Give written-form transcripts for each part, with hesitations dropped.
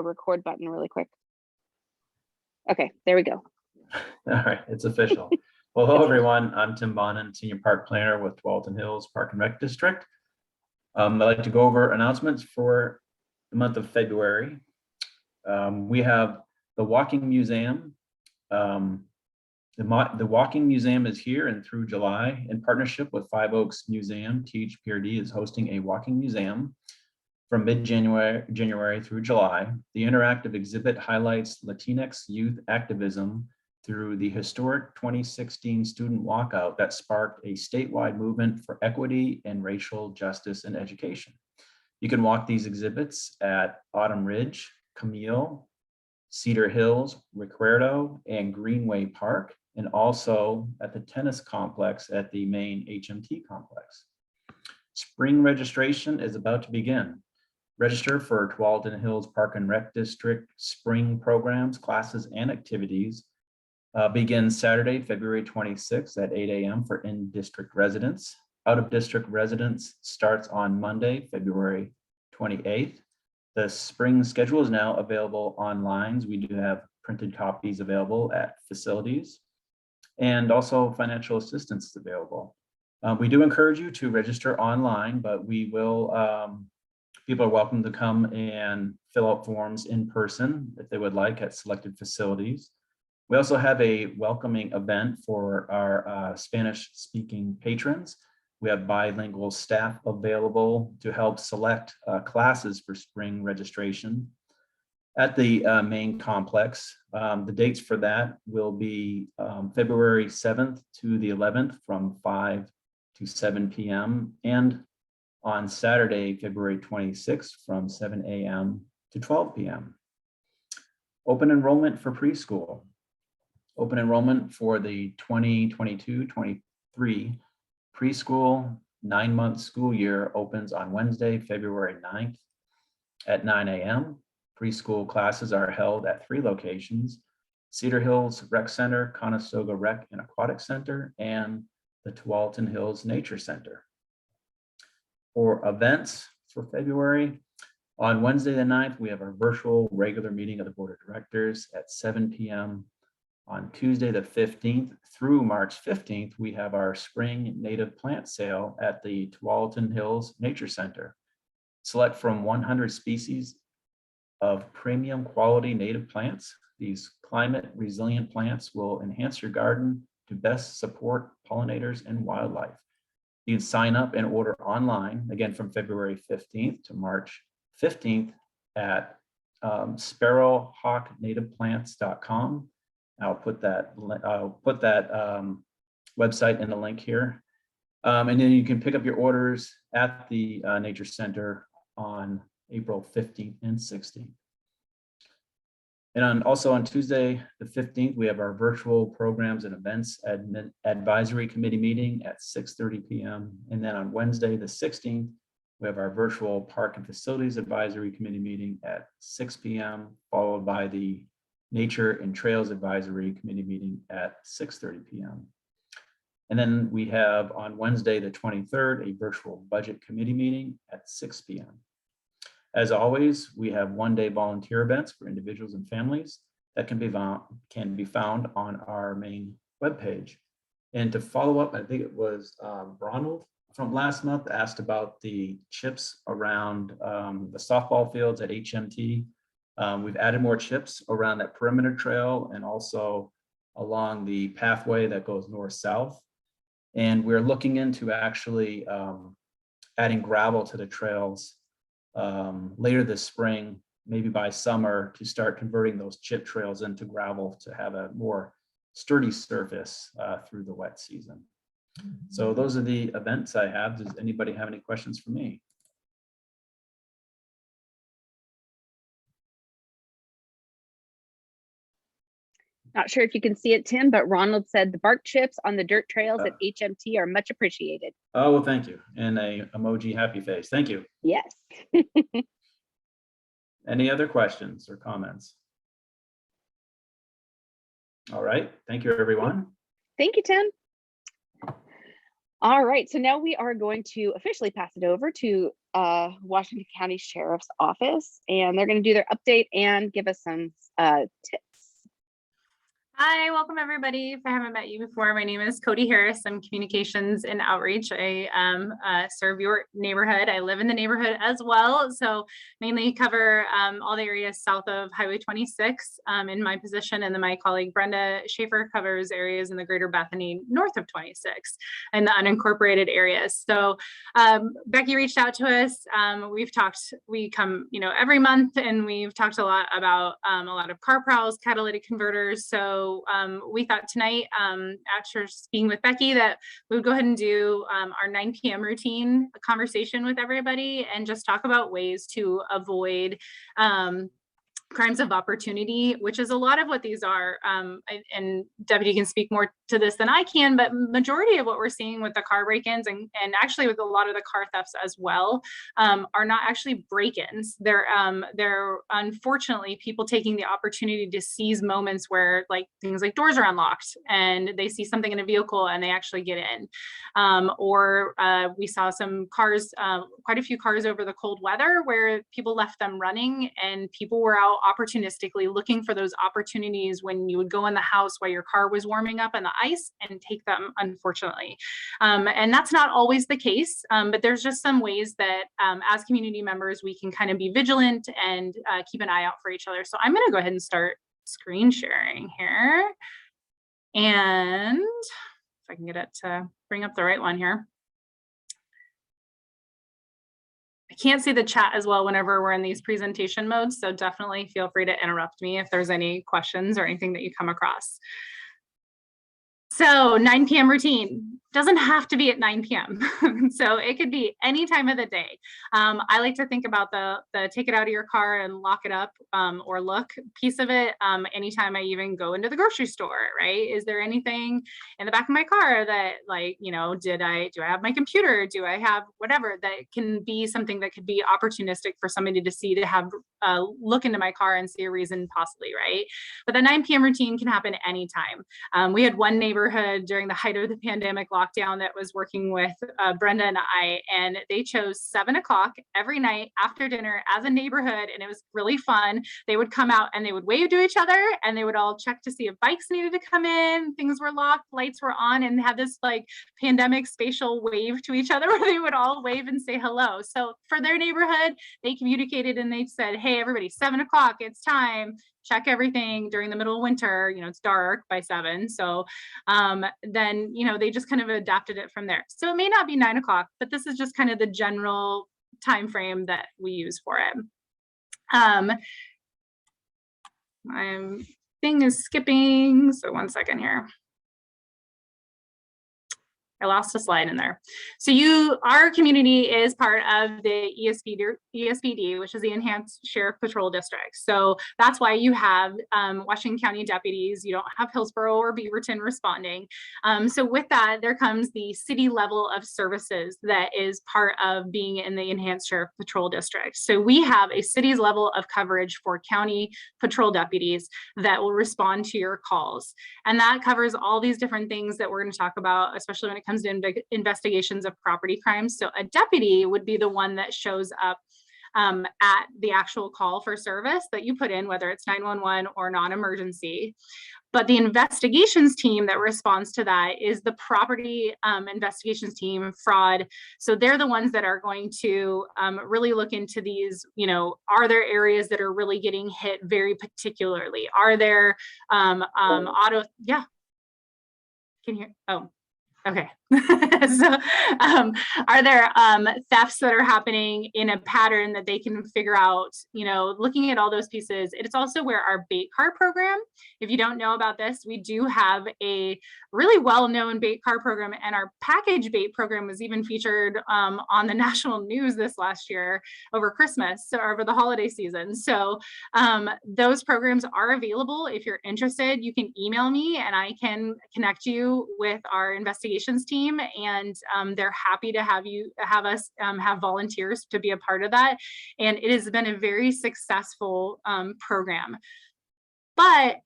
record button really quick. Okay, there we go. All right, it's official. Well, hello everyone. I'm Tim Bonin, Senior Park Planner with Tualatin Hills Park and Rec District. I'd like to go over announcements for the month of February. We have the Walking Museum. The Walking Museum is here and through July in partnership with Five Oaks Museum. THPRD is hosting a walking museum from mid-January through July. The interactive exhibit highlights Latinx youth activism through the historic 2016 student walkout that sparked a statewide movement for equity and racial justice in education. You can walk these exhibits at Autumn Ridge, Camille, Cedar Hills, Recuerdo, and Greenway Park, and also at the tennis complex at the main HMT complex. Spring registration is about to begin. Register for Tualatin Hills Park and Rec District spring programs, classes, and activities begins Saturday, February 26th at 8 a.m. for in-district residents. Out-of-district residents starts on Monday, February 28th. The spring schedule is now available online. We do have printed copies available at facilities, and also financial assistance is available. We do encourage you to register online, but we will, people are welcome to come and fill out forms in person if they would like at selected facilities. We also have a welcoming event for our Spanish-speaking patrons. We have bilingual staff available to help select classes for spring registration at the main complex. The dates for that will be February 7th to the 11th from 5 to 7 p.m. and on Saturday, February 26th from 7 a.m. to 12 p.m. Open enrollment for preschool. Open enrollment for the 2022-23 preschool 9-month school year opens on Wednesday, February 9th at 9 a.m. Preschool classes are held at 3 locations: Cedar Hills Rec Center, Conestoga Rec and Aquatic Center, and the Tualatin Hills Nature Center. For events for February, on Wednesday the 9th, we have our virtual regular meeting of the Board of Directors at 7 p.m. On Tuesday the 15th through March 15th, we have our spring native plant sale at the Tualatin Hills Nature Center. Select from 100 species of premium quality native plants. These climate resilient plants will enhance your garden to best support pollinators and wildlife. You can sign up and order online, again from February 15th to March 15th at sparrowhawknativeplants.com. I'll put that website in the link here. And then you can pick up your orders at the Nature Center on April 15th and 16th. And also on Tuesday, the 15th, we have our virtual programs and events advisory committee meeting at 6:30 p.m. And then on Wednesday, the 16th, we have our virtual park and facilities advisory committee meeting at 6 p.m., followed by the Nature and Trails Advisory Committee meeting at 6:30 p.m. And then we have on Wednesday, the 23rd, a virtual budget committee meeting at 6 p.m. As always, we have one-day volunteer events for individuals and families that can be found on our main webpage. And to follow up, I think it was Ronald from last month asked about the chips around the softball fields at HMT. We've added more chips around that perimeter trail and also along the pathway that goes north-south. And we're looking into actually adding gravel to the trails later this spring, maybe by summer, to start converting those chip trails into gravel to have a more sturdy surface through the wet season. So those are the events I have. Does anybody have any questions for me? Not sure if you can see it, Tim, but Ronald said the bark chips on the dirt trails at HMT are much appreciated. Oh, well, thank you. And a emoji happy face. Thank you. Yes. Any other questions or comments? All right. Thank you, everyone. Thank you, Tim. All right, so now we are going to officially pass it over to Washington County Sheriff's Office, and they're going to do their update and give us some tips. Hi, welcome everybody. If I haven't met you before, my name is Cody Harris. I'm communications and outreach. I serve your neighborhood. I live in the neighborhood as well. So mainly cover all the areas south of Highway 26 in my position. And then my colleague Brenda Schaefer covers areas in the greater Bethany north of 26 and the unincorporated areas. So Becky reached out to us. We come, every month, and we've talked a lot about a lot of car prowls, catalytic converters. So we thought tonight, after speaking with Becky, that we would go ahead and do our 9 p.m. routine, a conversation with everybody, and just talk about ways to avoid crimes of opportunity, which is a lot of what these are. And Deputy can speak more to this than I can, but majority of what we're seeing with the car break-ins and actually with a lot of the car thefts as well are not actually break-ins. They're unfortunately people taking the opportunity to seize moments where things like doors are unlocked and they see something in a vehicle and they actually get in. Or we saw some cars, quite a few cars over the cold weather where people left them running and people were out opportunistically looking for those opportunities when you would go in the house while your car was warming up in the ice and take them, unfortunately. And that's not always the case, but there's just some ways that as community members, we can kind of be vigilant and keep an eye out for each other. So I'm going to go ahead and start screen sharing here. And if I can get it to bring up the right one here. I can't see the chat as well whenever we're in these presentation modes, so definitely feel free to interrupt me if there's any questions or anything that you come across. So 9 p.m. routine doesn't have to be at 9 p.m. So it could be any time of the day. I like to think about the take it out of your car and lock it up or look piece of it anytime I even go into the grocery store, right? Is there anything in the back of my car that do I have my computer? Do I have whatever that can be something that could be opportunistic for somebody to see, to have look into my car and see a reason possibly, right? But the 9 p.m. routine can happen anytime. We had one neighborhood during the height of the pandemic lockdown that was working with Brenda and I, and they chose 7 o'clock every night after dinner as a neighborhood, and it was really fun. They would come out and they would wave to each other, and they would all check to see if bikes needed to come in, things were locked, lights were on, and had this pandemic spatial wave to each other where they would all wave and say hello. So for their neighborhood, they communicated and they said, hey, everybody, 7 o'clock, it's time. Check everything during the middle of winter, it's dark by 7. So then, they just kind of adapted it from there. So it may not be 9 o'clock, but this is just kind of the general time frame that we use for it. My thing is skipping, so one second here. I lost a slide in there. So our community is part of the ESPD, which is the Enhanced Sheriff Patrol District. So that's why you have Washington County deputies. You don't have Hillsborough or Beaverton responding. So with that, there comes the city level of services that is part of being in the Enhanced Sheriff Patrol District. So we have a city's level of coverage for county patrol deputies that will respond to your calls. And that covers all these different things that we're going to talk about, especially when it comes to investigations of property crimes. So a deputy would be the one that shows up at the actual call for service that you put in, whether it's 911 or non-emergency. But the investigations team that responds to that is the property investigations team, fraud. So they're the ones that are going to really look into these, are there areas that are really getting hit very particularly? Are there yeah. Can you hear? Oh. Okay. So are there thefts that are happening in a pattern that they can figure out, looking at all those pieces. It's also where our bait car program, if you don't know about this, we do have a really well-known bait car program, and our package bait program was even featured on the national news this last year over Christmas, so over the holiday season. So those programs are available. If you're interested, you can email me and I can connect you with our investigations team, and they're happy to have us have volunteers to be a part of that. And it has been a very successful program. But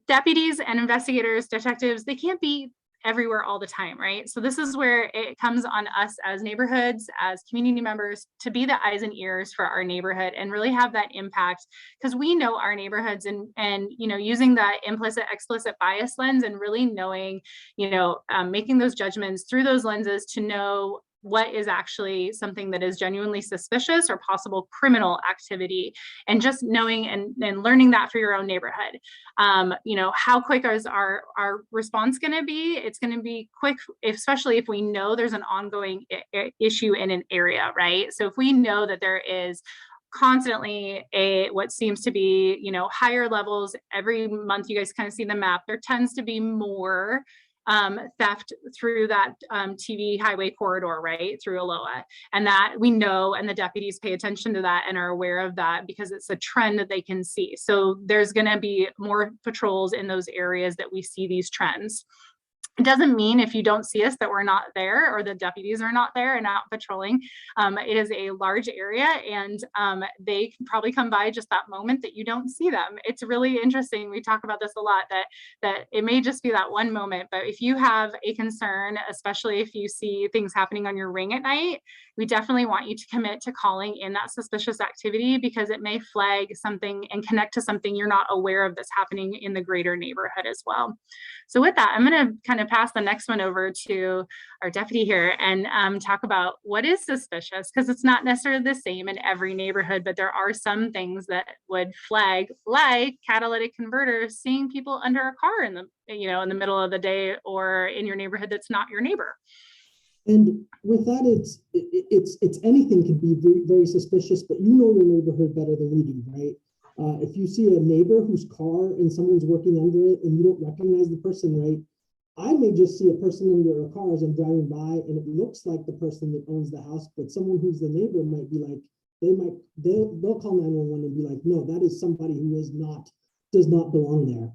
deputies and investigators, detectives, they can't be everywhere all the time, right? So this is where it comes on us as neighborhoods, as community members, to be the eyes and ears for our neighborhood and really have that impact, because we know our neighborhoods, and you know, using that implicit explicit bias lens and really knowing, you know, making those judgments through those lenses to know what is actually something that is genuinely suspicious or possible criminal activity, and just knowing and learning that for your own neighborhood. You know, how quick is our response going to be? It's going to be quick, especially if we know there's an ongoing issue in an area, right? So if we know that there is constantly what seems to be, you know, higher levels every month, you guys kind of see the map, there tends to be more theft through that TV highway corridor, right, through Aloha. And that we know, and the deputies pay attention to that and are aware of that because it's a trend that they can see. So there's going to be more patrols in those areas that we see these trends. It doesn't mean if you don't see us that we're not there, or the deputies are not there and out patrolling. It is a large area, and they can probably come by just that moment that you don't see them. It's really interesting. We talk about this a lot, that it may just be that one moment, but if you have a concern, especially if you see things happening on your ring at night, we definitely want you to commit to calling in that suspicious activity, because it may flag something and connect to something you're not aware of that's happening in the greater neighborhood as well. So with that, I'm going to kind of pass the next one over to our deputy here and talk about what is suspicious, because it's not necessarily the same in every neighborhood, but there are some things that would flag, like catalytic converters, seeing people under a car in the, you know, in the middle of the day or in your neighborhood that's not your neighbor. And with that, it's anything can be very, very suspicious, but you know your neighborhood better than we do, right? If you see a neighbor whose car and someone's working under it and you don't recognize the person, right? I may just see a person under a car as I'm driving by and it looks like the person that owns the house, but someone who's the neighbor might be like, they'll call 911 and be like, no, that is somebody who does not belong there.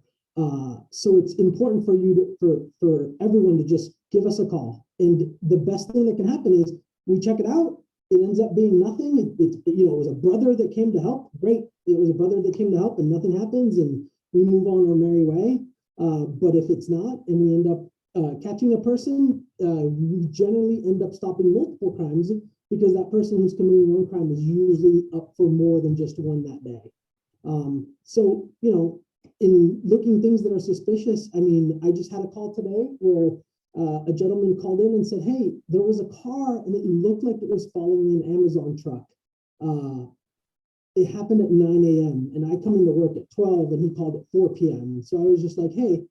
So it's important for you for everyone to just give us a call. And the best thing that can happen is we check it out. It ends up being nothing. It was a brother that came to help. Great. It was a brother that came to help and nothing happens and we move on our merry way. But if it's not, and we end up catching a person, we generally end up stopping multiple crimes, because that person who's committing one crime is usually up for more than just one that day. So, you know, in looking things that are suspicious, I mean, I just had a call today where a gentleman called in and said, hey, there was a car and it looked like it was following an Amazon truck. It happened at 9 a.m. and I come into work at 12 and he called at 4 p.m. So I was just like, hey,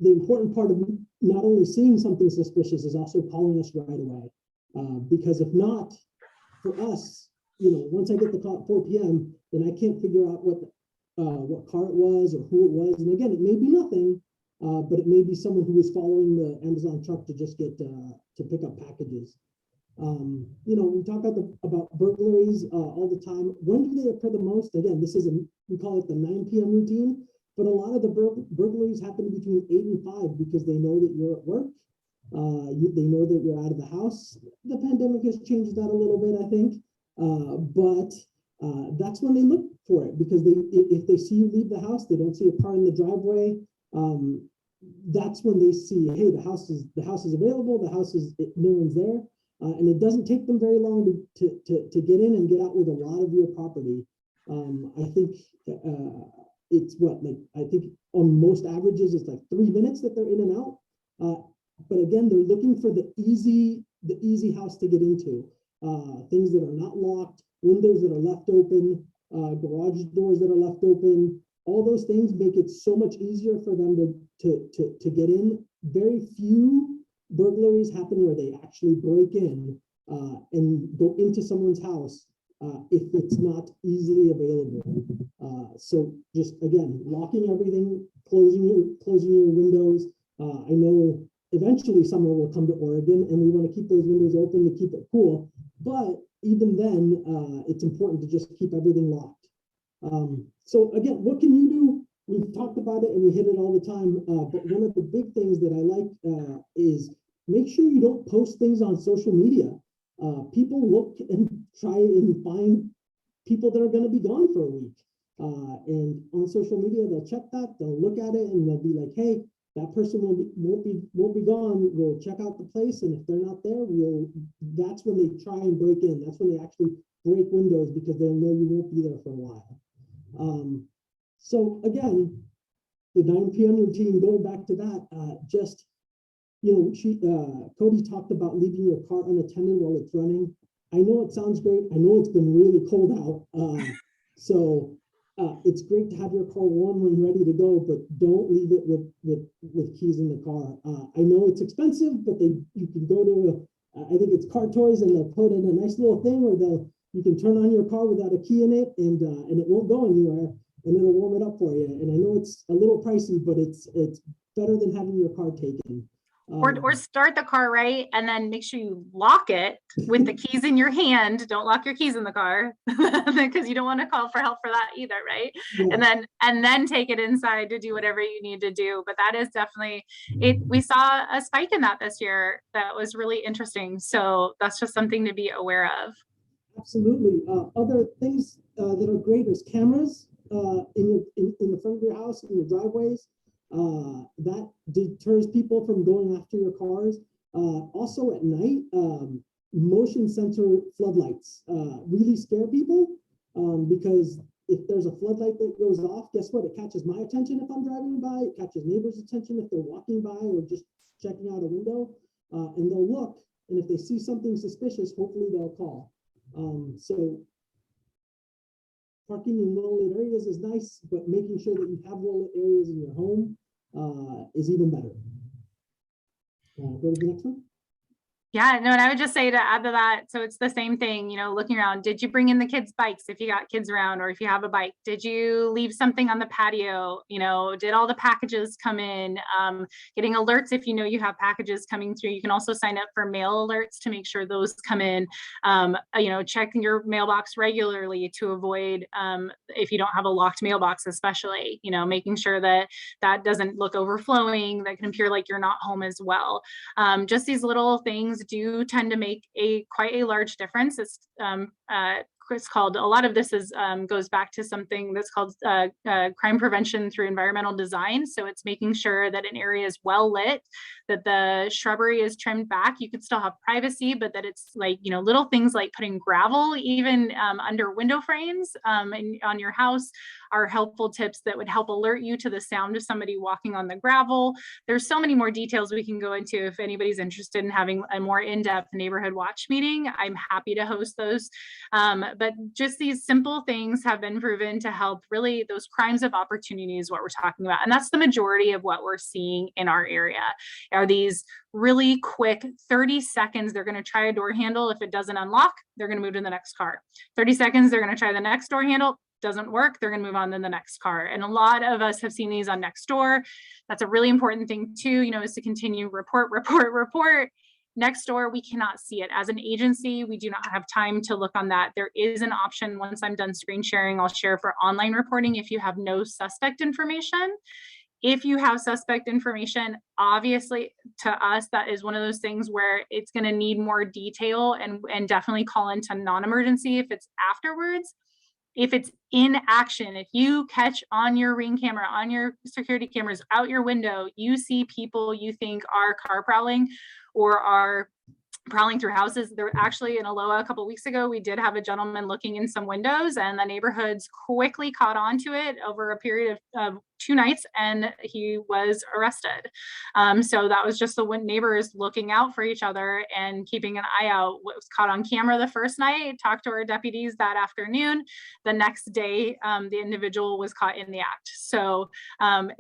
the important part of not only seeing something suspicious is also calling us right away. Because if not, for us, you know, once I get the call at 4 p.m., then I can't figure out what car it was or who it was. And again, it may be nothing, but it may be someone who was following the Amazon truck to just get to pick up packages. You know, we talk about burglaries all the time. When do they occur the most? Again, we call it the 9 p.m. routine, but a lot of the burglaries happen between 8 and 5 because they know that you're at work. They know that you're out of the house. The pandemic has changed that a little bit, I think, but that's when they look for it, because if they see you leave the house, they don't see a car in the driveway. That's when they see, hey, the house is available. The house is no one's there. And it doesn't take them very long to get in and get out with a lot of your property. I think it's I think on most averages, it's like 3 minutes that they're in and out. But again, they're looking for the easy house to get into. Things that are not locked, windows that are left open, garage doors that are left open. All those things make it so much easier for them to get in. Very few burglaries happen where they actually break in and go into someone's house if it's not easily available. So just again, locking everything, closing your windows. I know eventually summer will come to Oregon and we want to keep those windows open to keep it cool. But even then, it's important to just keep everything locked. So again, what can you do? We've talked about it and we hit it all the time. But one of the big things that I like is make sure you don't post things on social media. People look and try and find people that are going to be gone for a week. And on social media, they'll check that, they'll look at it and they'll be like, hey, that person won't be gone. We'll check out the place, and if they're not there, that's when they try and break in. That's when they actually break windows, because they'll know you won't be there for a while. So again, the 9 p.m. routine, going back to that, just, you know, Cody talked about leaving your car unattended while it's running. I know it sounds great. I know it's been really cold out. So it's great to have your car warm and ready to go, but don't leave it with keys in the car. I know it's expensive, but you can go to, I think it's Car Toys, and they'll put in a nice little thing where you can turn on your car without a key in it, and it won't go anywhere, and it'll warm it up for you. And I know it's a little pricey, but it's better than having your car taken. Or start the car right, and then make sure you lock it with the keys in your hand. Don't lock your keys in the car, because you don't want to call for help for that either, right? Yeah. And then take it inside to do whatever you need to do. But that is definitely it. We saw a spike in that this year that was really interesting. So that's just something to be aware of. Absolutely. Other things that are great is cameras in the front of your house, in your driveways. That deters people from going after your cars. Also at night, motion sensor floodlights really scare people, because if there's a floodlight that goes off, guess what? It catches my attention if I'm driving by. It catches neighbors' attention if they're walking by or just checking out a window, and they'll look. And if they see something suspicious, hopefully they'll call. So parking in well-lit areas is nice, but making sure that you have well-lit areas in your home is even better. Go to the next one. Yeah, no, and I would just say to add to that, so it's the same thing, you know, looking around, did you bring in the kids' bikes if you got kids around, or if you have a bike? Did you leave something on the patio? You know, did all the packages come in? Getting alerts if you know you have packages coming through. You can also sign up for mail alerts to make sure those come in. You know, checking your mailbox regularly to avoid, if you don't have a locked mailbox, especially, you know, making sure that that doesn't look overflowing, that can appear like you're not home as well. Just these little things do tend to make quite a large difference. It's called, a lot of this is goes back to something that's called crime prevention through environmental design. So it's making sure that an area is well lit, that the shrubbery is trimmed back. You could still have privacy, but that it's like, you know, little things like putting gravel even under window frames on your house are helpful tips that would help alert you to the sound of somebody walking on the gravel. There's so many more details we can go into. If anybody's interested in having a more in-depth neighborhood watch meeting, I'm happy to host those. But just these simple things have been proven to help really those crimes of opportunity is what we're talking about. And that's the majority of what we're seeing in our area are these really quick 30 seconds. They're going to try a door handle. If it doesn't unlock, they're going to move to the next car. 30 seconds, they're going to try the next door handle. Doesn't work, they're going to move on to the next car. And a lot of us have seen these on Nextdoor. That's a really important thing too, you know, is to continue report. Nextdoor, we cannot see it. As an agency, we do not have time to look on that. There is an option, once I'm done screen sharing, I'll share for online reporting if you have no suspect information. If you have suspect information, obviously to us, that is one of those things where it's going to need more detail and definitely call into non-emergency if it's afterwards. If it's in action, if you catch on your Ring camera, on your security cameras, out your window, you see people you think are car prowling or are prowling through houses. There actually in Aloha a couple of weeks ago, we did have a gentleman looking in some windows, and the neighborhoods quickly caught on to it over a period of 2 nights, and he was arrested. So that was just the neighbors looking out for each other and keeping an eye out. What was caught on camera the first night, talked to our deputies that afternoon. The next day, the individual was caught in the act. So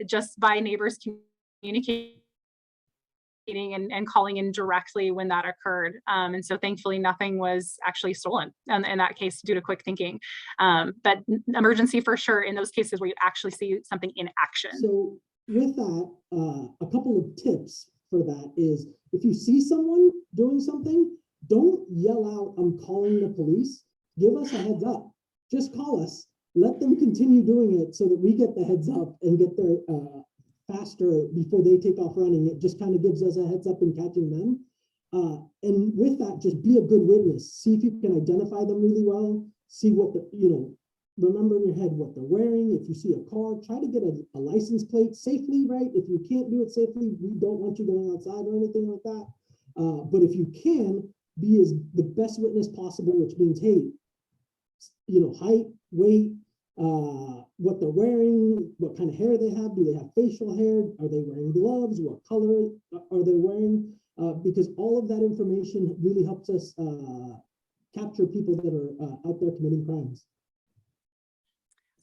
just by neighbors communicating and calling in directly when that occurred. And so thankfully nothing was actually stolen in that case due to quick thinking. But emergency for sure in those cases where you actually see something in action. So with that, a couple of tips for that is if you see someone doing something, don't yell out, "I'm calling the police." Give us a heads up. Just call us. Let them continue doing it so that we get the heads up and get there faster before they take off running. It just kind of gives us a heads up in catching them. And with that, just be a good witness. See if you can identify them really well. See what remember in your head what they're wearing. If you see a car, try to get a license plate safely, right? If you can't do it safely, we don't want you going outside or anything like that. But if you can, be as the best witness possible, which means, hey, you know, height, weight, what they're wearing, what kind of hair they have. Do they have facial hair? Are they wearing gloves? What color are they wearing? Because all of that information really helps us capture people that are out there committing crimes.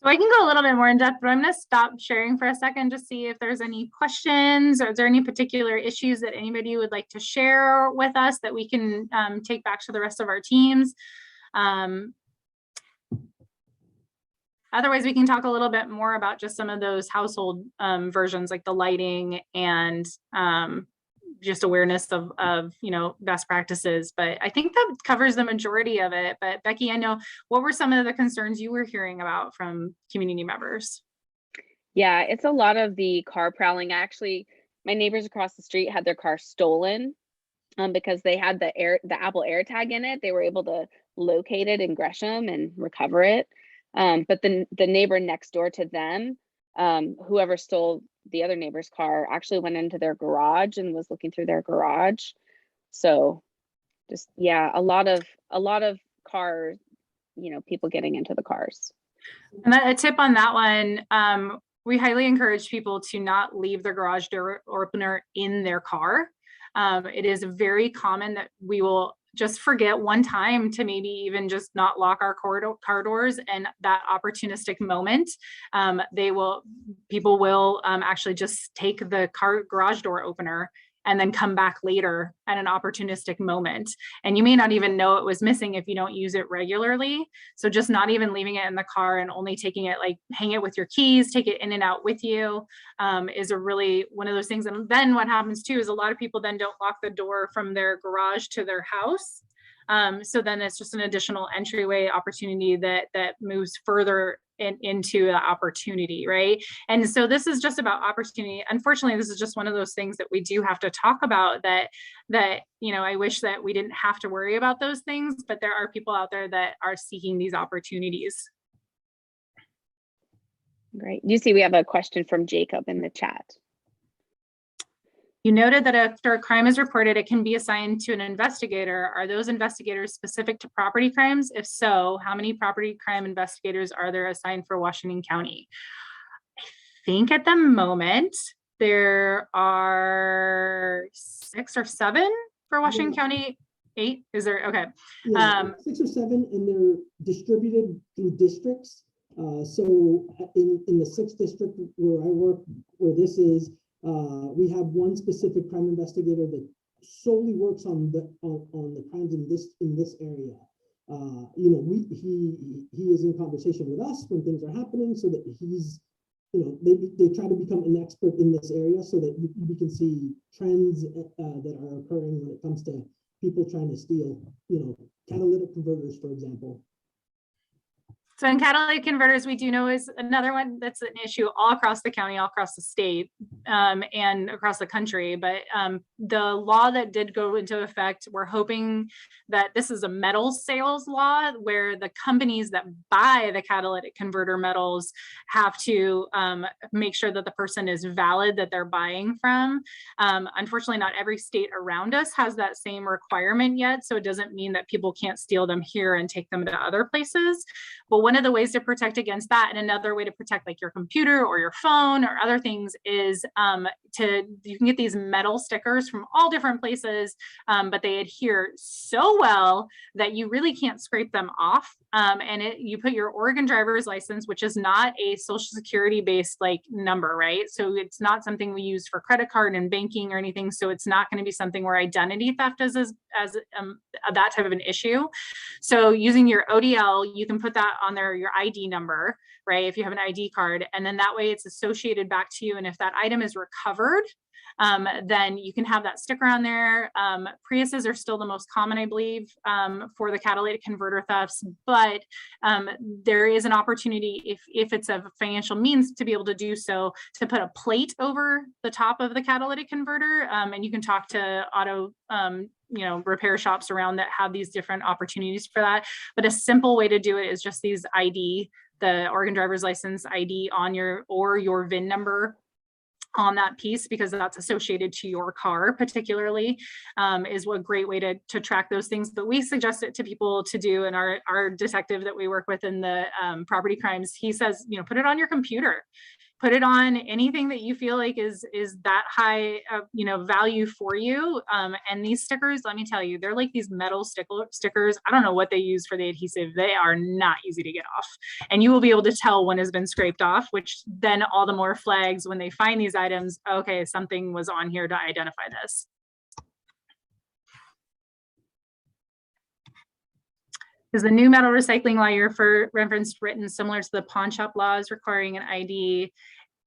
So I can go a little bit more in depth, but I'm going to stop sharing for a second to see if there's any questions, or is there any particular issues that anybody would like to share with us that we can take back to the rest of our teams. Otherwise, we can talk a little bit more about just some of those household versions, like the lighting and just awareness of you know, best practices. But I think that covers the majority of it. But Becky, I know, what were some of the concerns you were hearing about from community members? Yeah, it's a lot of the car prowling. Actually, my neighbors across the street had their car stolen because they had the Apple AirTag in it. They were able to locate it in Gresham and recover it. But the neighbor next door to them, whoever stole the other neighbor's car, actually went into their garage and was looking through their garage. So just, yeah, a lot of cars, you know, people getting into the cars. And a tip on that one, we highly encourage people to not leave their garage door opener in their car. It is very common that we will just forget one time to maybe even just not lock our car doors, and that opportunistic moment, people will actually just take the garage door opener and then come back later at an opportunistic moment. And you may not even know it was missing if you don't use it regularly. So just not even leaving it in the car and only taking it, like hang it with your keys, take it in and out with you, is a really one of those things. And then what happens too is a lot of people then don't lock the door from their garage to their house. So then it's just an additional entryway opportunity that moves further into the opportunity, right? And so this is just about opportunity. Unfortunately, this is just one of those things that we do have to talk about, that you know, I wish that we didn't have to worry about those things, but there are people out there that are seeking these opportunities. Great. You see, we have a question from Jacob in the chat. You noted that after a crime is reported, it can be assigned to an investigator. Are those investigators specific to property crimes? If so, how many property crime investigators are there assigned for Washington County? I think at the moment there are 6 or 7 for Washington County. 8? Is there? Okay. Yeah, 6 or 7, and they're distributed through districts. So in the 6th district where I work, where this is, we have one specific crime investigator that solely works on the crimes in this area. You know, he is in conversation with us when things are happening, so that he's, you know, they try to become an expert in this area, so that we can see trends that are occurring when it comes to people trying to steal, you know, catalytic converters, for example. So in catalytic converters, we do know is another one that's an issue all across the county, all across the state, and across the country. But the law that did go into effect, we're hoping that this is a metal sales law where the companies that buy the catalytic converter metals have to make sure that the person is valid that they're buying from. Unfortunately, not every state around us has that same requirement yet. So it doesn't mean that people can't steal them here and take them to other places. But one of the ways to protect against that, and another way to protect like your computer or your phone or other things, is you can get these metal stickers from all different places, but they adhere so well that you really can't scrape them off. And you put your Oregon driver's license, which is not a Social Security based like number, right? So it's not something we use for credit card and banking or anything. So it's not going to be something where identity theft is as that type of an issue. So using your ODL, you can put that on there, your ID number, right? If you have an ID card, and then that way it's associated back to you. And if that item is recovered, then you can have that sticker on there. Priuses are still the most common, I believe, for the catalytic converter thefts, but there is an opportunity if it's a financial means to be able to do so, to put a plate over the top of the catalytic converter. And you can talk to auto repair shops around that have these different opportunities for that. But a simple way to do it is just these ID the Oregon driver's license ID on your VIN number on that piece, because that's associated to your car particularly, is a great way to track those things. But we suggest it to people to do, and our detective that we work with in the property crimes, he says, you know, put it on your computer, put it on anything that you feel like is that high you know, value for you. And these stickers, let me tell you, they're like these metal stickers. I don't know what they use for the adhesive. They are not easy to get off, and you will be able to tell when has been scraped off, which then all the more flags when they find these items. Okay, something was on here to identify this. Is the new metal recycling law you're for referenced written similar to the pawn shop laws requiring an ID?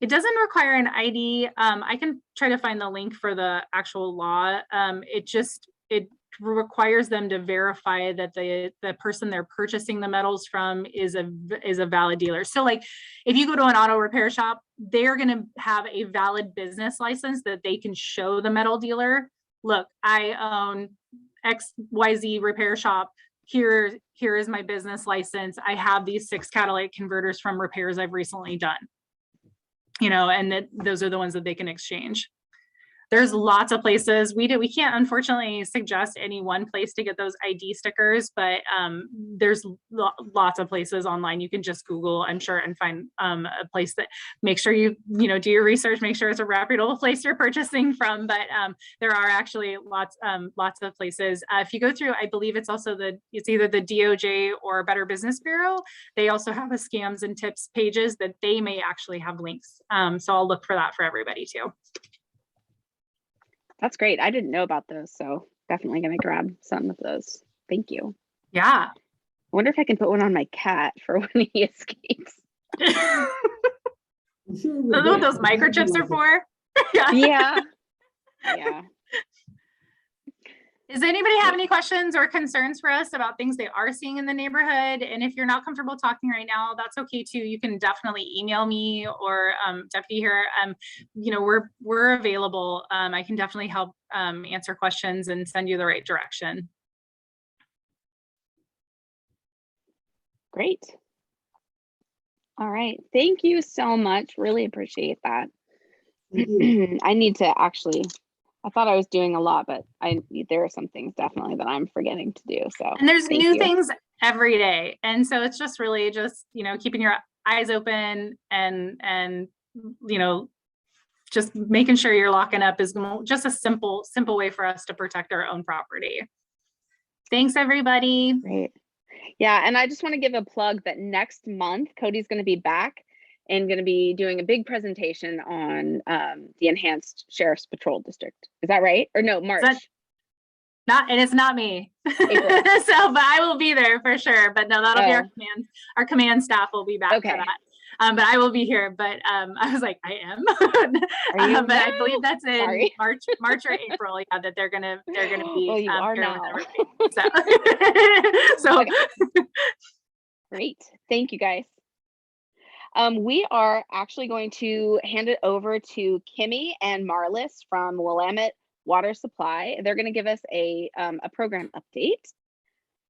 It doesn't require an ID. I can try to find the link for the actual law. It requires them to verify that the person they're purchasing the metals from is a valid dealer. So like if you go to an auto repair shop, they're going to have a valid business license that they can show the metal dealer. Look, I own XYZ repair shop. Here is my business license. I have these 6 catalytic converters from repairs I've recently done, you know, and those are the ones that they can exchange. There's lots of places. We can't unfortunately suggest any one place to get those ID stickers, but there's lots of places online. You can just Google, I'm sure, and find a place that, make sure you do your research, make sure it's a reputable place you're purchasing from. But there are actually lots of places. If you go through, I believe it's also it's either the DOJ or Better Business Bureau. They also have a scams and tips pages that they may actually have links. So I'll look for that for everybody too. That's great. I didn't know about those, so definitely going to grab some of those. Thank you. Yeah. I wonder if I can put one on my cat for when he escapes. I'm sure That's what those microchips are for. Yeah. Yeah. Does anybody have any questions or concerns for us about things they are seeing in the neighborhood? And if you're not comfortable talking right now, that's okay too. You can definitely email me or Deputy here. You know, we're available. I can definitely help answer questions and send you the right direction. Great. All right. Thank you so much. Really appreciate that. I need to actually, I thought I was doing a lot, but there are some things definitely that I'm forgetting to do. So, and there's new things every day. And so it's just really just, you know, keeping your eyes open and, you know, just making sure you're locking up is just a simple way for us to protect our own property. Thanks, everybody. Great. Yeah. And I just want to give a plug that next month, Cody's going to be back and going to be doing a big presentation on the Enhanced Sheriff's Patrol District. Is that right? Or no, March. And it's not me. So, but I will be there for sure. But no, that'll be our command staff will be back for that. But I will be here. But I was like, I am. But I believe that's in March or April. Yeah, that they're gonna be. Well, you are now. So great. Thank you, guys. We are actually going to hand it over to Kimmy and Marlis from Willamette Water Supply. They're going to give us a program update.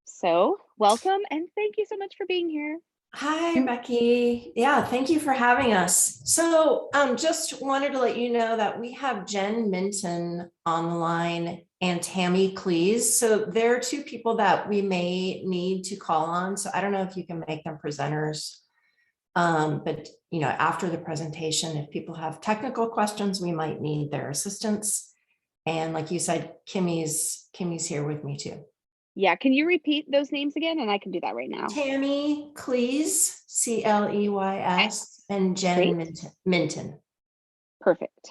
So welcome and thank you so much for being here. Hi, Becky. Yeah, thank you for having us. So just wanted to let you know that we have Jen Minton on the line and Tammy Cleese. So they're 2 people that we may need to call on. So I don't know if you can make them presenters. But you know, after the presentation, if people have technical questions, we might need their assistance. And like you said, Kimmy's here with me too. Yeah, can you repeat those names again? And I can do that right now. Tammy Cleese, Cleys, and Jen Minton. Perfect.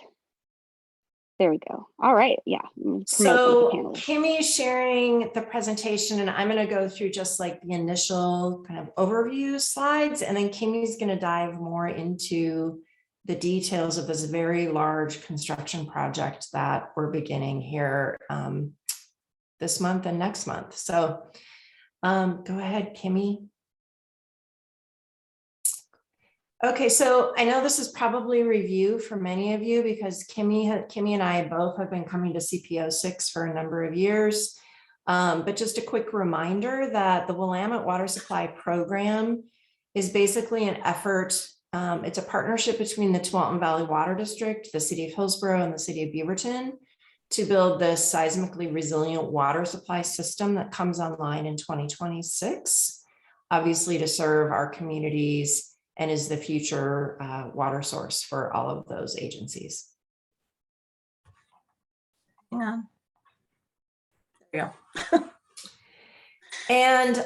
There we go. All right. Yeah. So Kimmy is sharing the presentation and I'm going to go through just like the initial kind of overview slides. And then Kimmy's going to dive more into the details of this very large construction project that we're beginning here this month and next month. So go ahead, Kimmy. Okay, so I know this is probably a review for many of you because Kimmy and I both have been coming to CPO6 for a number of years. But just a quick reminder that the Willamette Water Supply Program is basically an effort. It's a partnership between the Tualatin Valley Water District, the city of Hillsborough, and the city of Beaverton to build this seismically resilient water supply system that comes online in 2026, obviously to serve our communities and is the future water source for all of those agencies. Hang on. There we go. And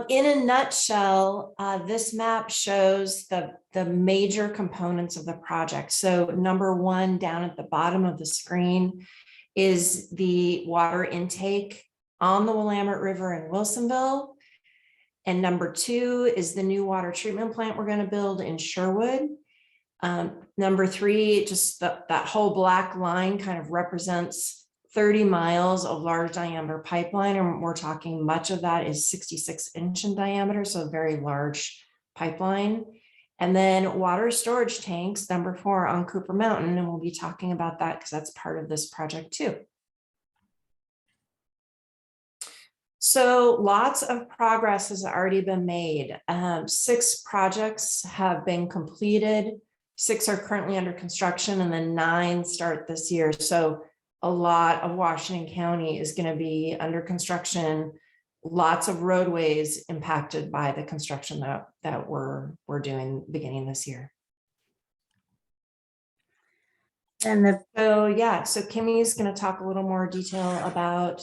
in a nutshell, this map shows the major components of the project. So number one, down at the bottom of the screen is the water intake on the Willamette River in Wilsonville. And number two is the new water treatment plant we're going to build in Sherwood. Number three, just that whole black line kind of represents 30 miles of large diameter pipeline, and we're talking much of that is 66-inch in diameter, so a very large pipeline. And then water storage tanks, number 4 on Cooper Mountain, and we'll be talking about that because that's part of this project too. So lots of progress has already been made. 6 projects have been completed, 6 are currently under construction, and then 9 start this year. So a lot of Washington County is going to be under construction, lots of roadways impacted by the construction that we're doing beginning this year. And so Kimmy's going to talk a little more detail about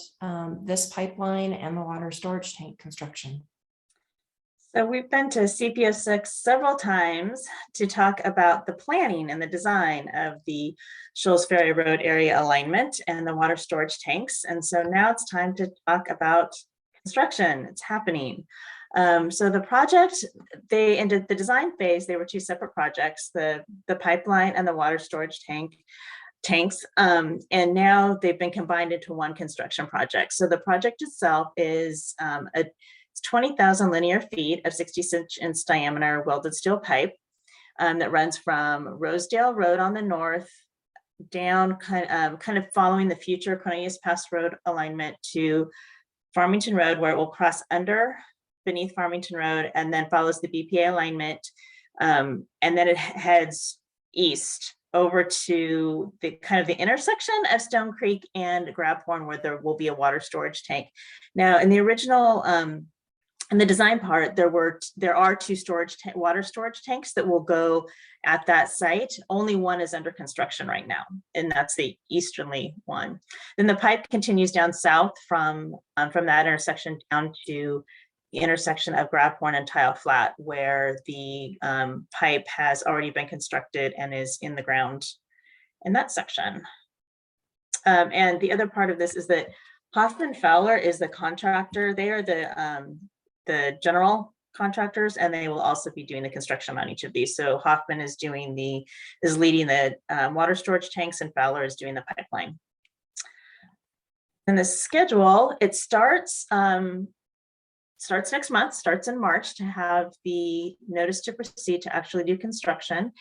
this pipeline and the water storage tank construction. so we've been to CPO6 several times to talk about the planning and the design of the Shoals Ferry Road area alignment and the water storage tanks. And so now it's time to talk about construction. It's happening. So the project, they ended the design phase. They were 2 separate projects, the pipeline and the water storage tanks. And now they've been combined into one construction project. So the project itself is it's 20,000 linear feet of 66-inch diameter welded steel pipe that runs from Rosedale Road on the north down kind of following the future Cornelius Pass Road alignment to Farmington Road, where it will cross beneath Farmington Road and then follows the BPA alignment. And then it heads east over to the kind of the intersection of Stone Creek and Grabhorn, where there will be a water storage tank. Now, in the original in the design part, there are 2 water storage tanks that will go at that site. Only one is under construction right now, and that's the easterly one. Then the pipe continues down south from that intersection down to the intersection of Grabhorn and Tile Flat, where the pipe has already been constructed and is in the ground in that section. And the other part of this is that Hoffman Fowler is the contractor. They are the general contractors, and they will also be doing the construction on each of these. So Hoffman is leading the water storage tanks, and Fowler is doing the pipeline. And the schedule, it starts next month, starts in March to have the notice to proceed to actually do construction.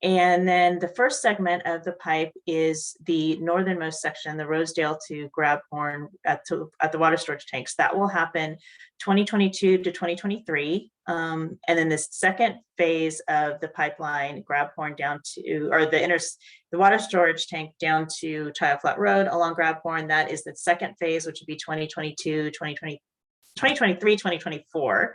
And then the first segment of the pipe is the northernmost section, the Rosedale to Grabhorn at the water storage tanks. That will happen 2022 to 2023. And then the second phase of the pipeline, Grabhorn down to, or the water storage tank down to Tile Flat Road along Grabhorn, that is the second phase, which would be 2022, 2023, 2024.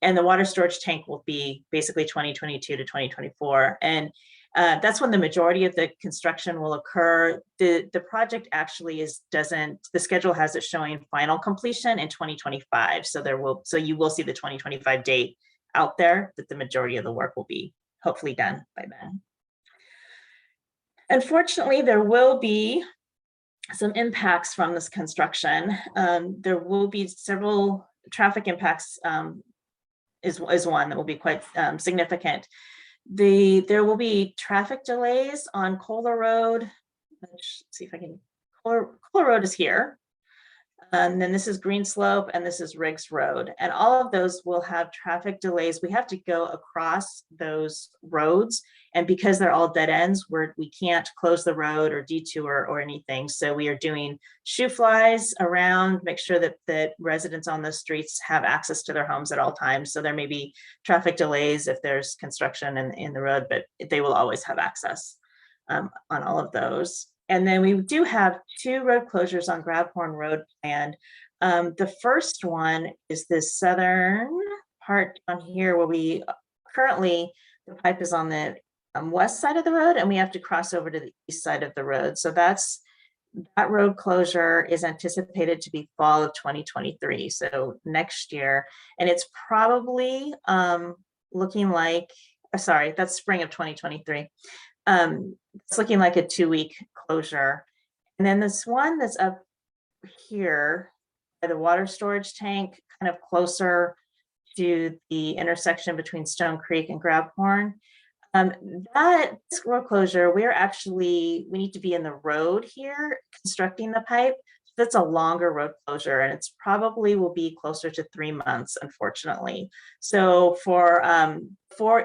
And the water storage tank will be basically 2022 to 2024. And that's when the majority of the construction will occur. The project actually the schedule has it showing final completion in 2025. So you will see the 2025 date out there, that the majority of the work will be hopefully done by then. Unfortunately, there will be some impacts from this construction. There will be several traffic impacts. Is one that will be quite significant. There will be traffic delays on Kohler Road. Let's see if I can. Kohler Road is here. And then this is Green Slope, and this is Riggs Road. And all of those will have traffic delays. We have to go across those roads. And because they're all dead ends, we can't close the road or detour or anything. So we are doing shoe flies around, make sure that residents on those streets have access to their homes at all times. So there may be traffic delays if there's construction in the road, but they will always have access on all of those. And then we do have 2 road closures on Grabhorn Road planned. The first one is this southern part on here where we currently, the pipe is on the west side of the road and we have to cross over to the east side of the road. So that road closure is anticipated to be fall of 2023, so next year. And it's probably looking like, sorry, that's spring of 2023. It's looking like a 2-week closure. And then this one that's up here by the water storage tank, kind of closer to the intersection between Stone Creek and Grabhorn. That road closure, we need to be in the road here constructing the pipe. That's a longer road closure, and it's probably will be closer to 3 months, unfortunately. So for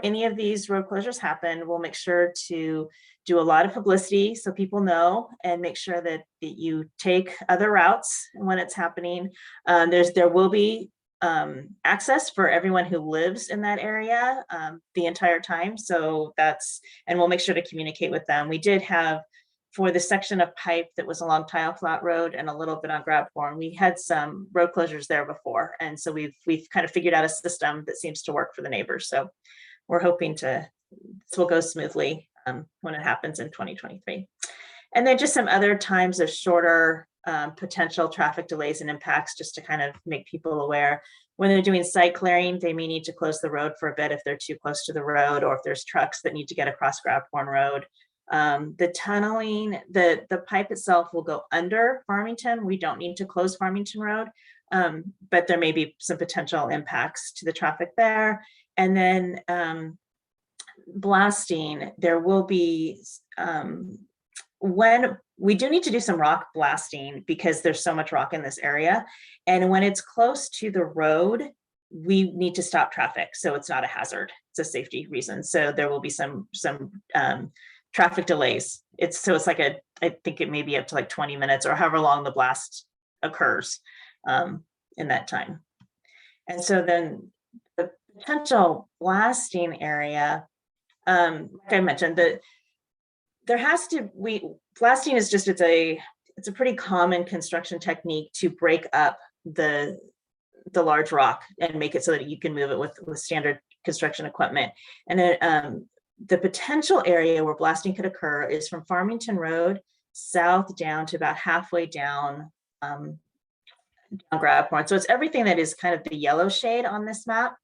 any of these road closures happen, we'll make sure to do a lot of publicity so people know, and make sure that you take other routes when it's happening. There will be access for everyone who lives in that area the entire time. So and we'll make sure to communicate with them. We did have, for the section of pipe that was along Tile Flat Road and a little bit on Grabhorn, we had some road closures there before. And so we've kind of figured out a system that seems to work for the neighbors. So we're hoping this will go smoothly when it happens in 2023. And then just some other times of shorter potential traffic delays and impacts, just to kind of make people aware. When they're doing site clearing, they may need to close the road for a bit if they're too close to the road, or if there's trucks that need to get across Grabhorn Road. The tunneling, the pipe itself will go under Farmington. We don't need to close Farmington Road, but there may be some potential impacts to the traffic there. And then blasting, there will be, when we do need to do some rock blasting because there's so much rock in this area. And when it's close to the road, we need to stop traffic. So it's not a hazard. It's a safety reason. So there will be some traffic delays. It's like I think it may be up to like 20 minutes or however long the blast occurs in that time. And so then the potential blasting area, like I mentioned, blasting is just, it's a pretty common construction technique to break up the large rock and make it so that you can move it with standard construction equipment. And then the potential area where blasting could occur is from Farmington Road south down to about halfway down Grabhorn. So it's everything that is kind of the yellow shade on this map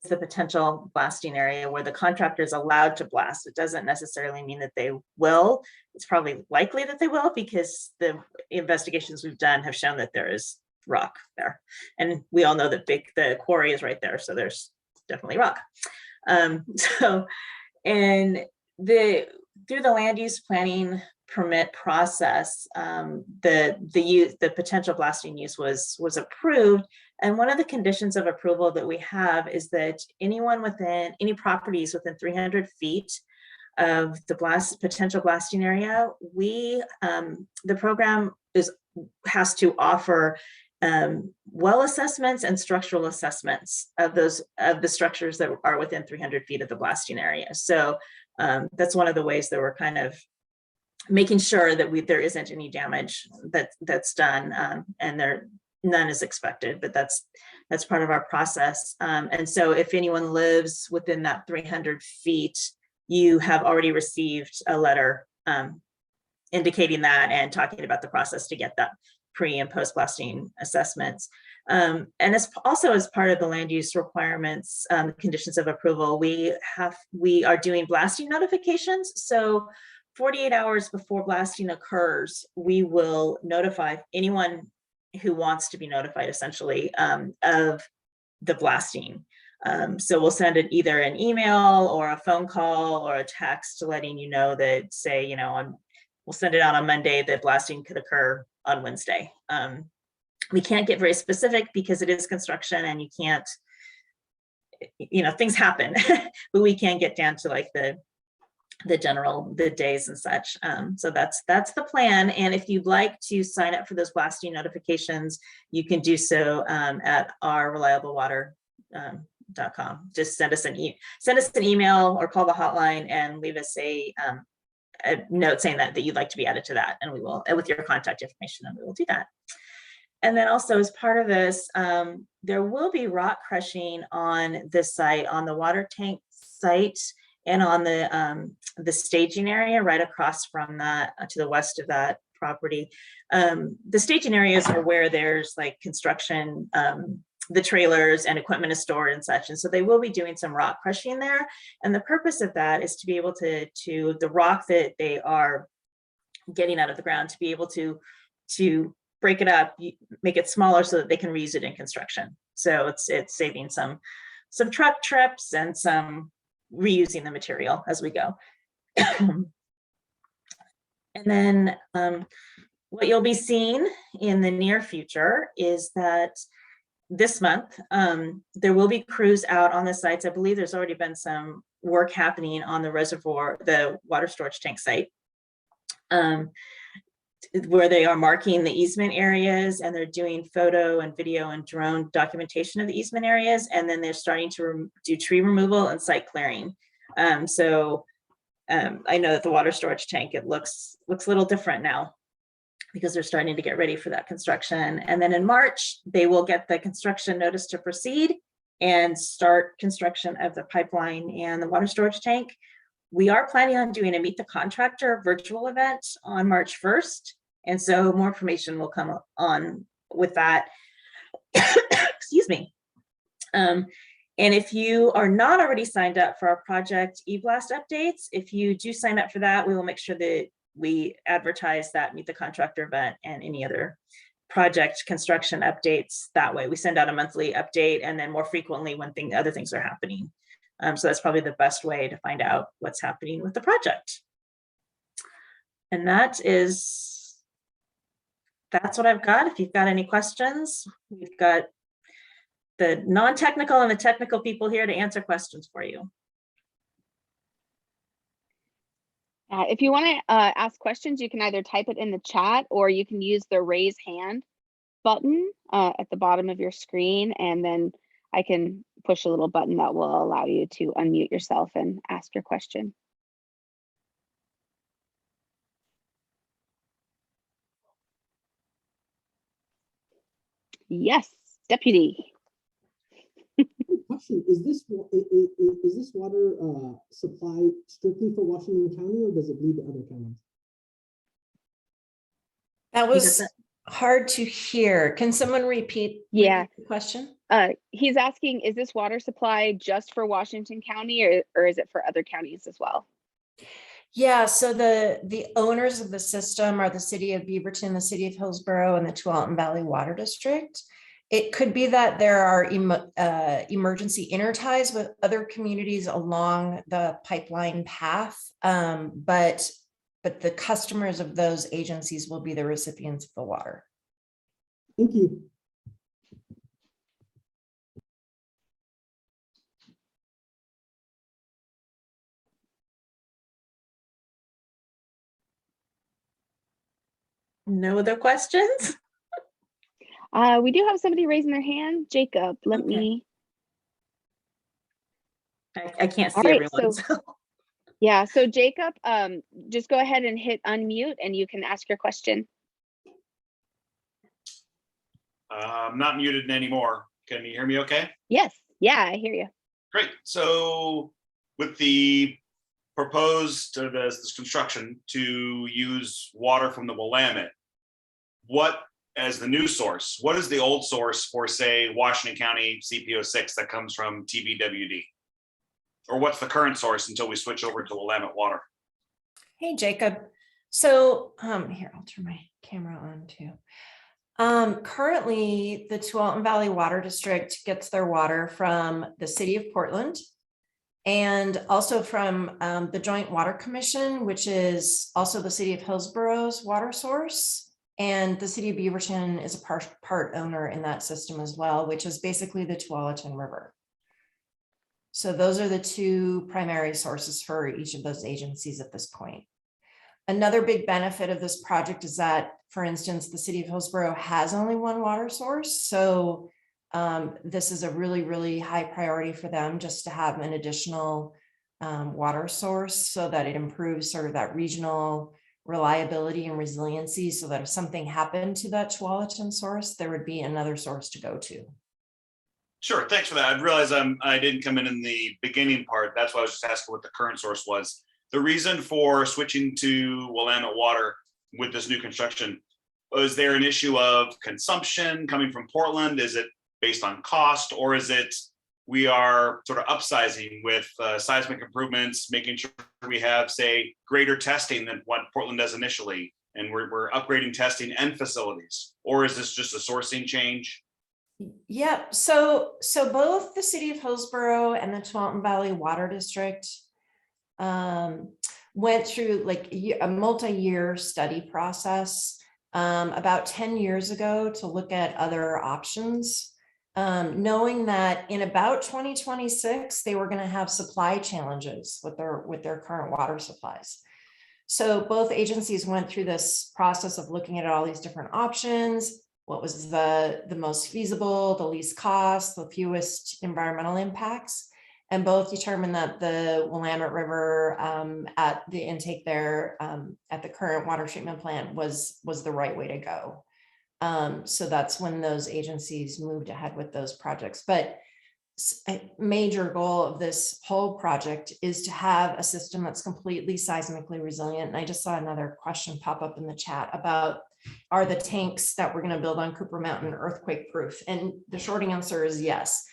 is the potential blasting area where the contractor is allowed to blast. It doesn't necessarily mean that they will. It's probably likely that they will because the investigations we've done have shown that there is rock there. And we all know that the quarry is right there. So there's definitely rock. And through the land use planning permit process, the potential blasting use was approved. And one of the conditions of approval that we have is that any properties within 300 feet of the potential blasting area, the program has to offer well assessments and structural assessments of the structures that are within 300 feet of the blasting area. So that's one of the ways that we're kind of making sure that there isn't any damage that's done, and none is expected, but that's part of our process. And so if anyone lives within that 300 feet, you have already received a letter indicating that and talking about the process to get that pre and post blasting assessments. And as part of the land use requirements, conditions of approval, we are doing blasting notifications. So 48 hours before blasting occurs, we will notify anyone who wants to be notified, essentially, of the blasting. So we'll send it either an email or a phone call or a text letting you know that, say, we'll send it out on Monday that blasting could occur on Wednesday. We can't get very specific because it is construction and you can't, things happen, but we can get down to like the days and such. So that's the plan. And if you'd like to sign up for those blasting notifications, you can do so at ourreliablewater.com. Just send us an email or call the hotline and leave us a note saying that you'd like to be added to that, and we will, with your contact information, and we will do that. And then also as part of this, there will be rock crushing on this site, on the water tank site, and on the staging area right across from that to the west of that property. The staging areas are where there's like construction, the trailers and equipment is stored and such. And so they will be doing some rock crushing there. And the purpose of that is to be able to the rock that they are getting out of the ground, to be able to break it up, make it smaller so that they can reuse it in construction. So it's saving some truck trips and some reusing the material as we go. And then what you'll be seeing in the near future is that this month, there will be crews out on the sites. I believe there's already been some work happening on the reservoir, the water storage tank site, where they are marking the easement areas, and they're doing photo and video and drone documentation of the easement areas. And then they're starting to do tree removal and site clearing. I know that the water storage tank, it looks a little different now, because they're starting to get ready for that construction. And then in March, they will get the construction notice to proceed and start construction of the pipeline and the water storage tank. We are planning on doing a Meet the Contractor virtual event on March 1st. And so more information will come on with that. Excuse me. And if you are not already signed up for our project eBlast updates, if you do sign up for that, we will make sure that we advertise that Meet the Contractor event and any other project construction updates that way. We send out a monthly update, and then more frequently when other things are happening. So that's probably the best way to find out what's happening with the project. And that's what I've got. If you've got any questions, we've got the non-technical and the technical people here to answer questions for you. If you want to ask questions, you can either type it in the chat, or you can use the raise hand button at the bottom of your screen, and then I can push a little button that will allow you to unmute yourself and ask your question. Yes, Deputy. Question, is this water supply strictly for Washington County, or does it bleed to other counties? That was hard to hear. Can someone repeat the question? He's asking, is this water supply just for Washington County, or is it for other counties as well? Yeah, so the owners of the system are the city of Beaverton, the city of Hillsborough, and the Tualatin Valley Water District. It could be that there are emergency interties with other communities along the pipeline path, but the customers of those agencies will be the recipients of the water. Thank you. No other questions? We do have somebody raising their hand. Jacob, let me. I can't see right, everyone. So, yeah, so Jacob, just go ahead and hit unmute and you can ask your question. I'm not muted anymore. Can you hear me okay? Yes, yeah, I hear you. Great. So with the proposed this construction to use water from the Willamette, what as the new source, what is the old source for, say, Washington County CPO6 that comes from TVWD? Or what's the current source until we switch over to Willamette water? Hey, Jacob. So here, I'll turn my camera on too. Currently, the Tualatin Valley Water District gets their water from the city of Portland, and also from the Joint Water Commission, which is also the city of Hillsborough's water source. And the city of Beaverton is a part owner in that system as well, which is basically the Tualatin River. So those are the two primary sources for each of those agencies at this point. Another big benefit of this project is that, for instance, the city of Hillsborough has only one water source. So this is a really, really high priority for them just to have an additional water source so that it improves sort of that regional reliability and resiliency, so that if something happened to that Tualatin source, there would be another source to go to. Sure, thanks for that. I realized I didn't come in the beginning part. That's why I was just asking what the current source was. The reason for switching to Willamette water with this new construction, was there an issue of consumption coming from Portland? Is it based on cost, or is it we are sort of upsizing with seismic improvements, making sure we have, say, greater testing than what Portland does initially, and we're upgrading testing and facilities? Or is this just a sourcing change? Yeah, so both the city of Hillsborough and the Tualatin Valley Water District went through like a multi-year study process about 10 years ago to look at other options, knowing that in about 2026 they were going to have supply challenges with their current water supplies. So both agencies went through this process of looking at all these different options. What was the most feasible, the least cost, the fewest environmental impacts, and both determined that the Willamette River at the intake there at the current water treatment plant was the right way to go. So that's when those agencies moved ahead with those projects. But a major goal of this whole project is to have a system that's completely seismically resilient. And I just saw another question pop up in the chat about, are the tanks that we're going to build on Cooper Mountain earthquake proof? And the short answer is yes.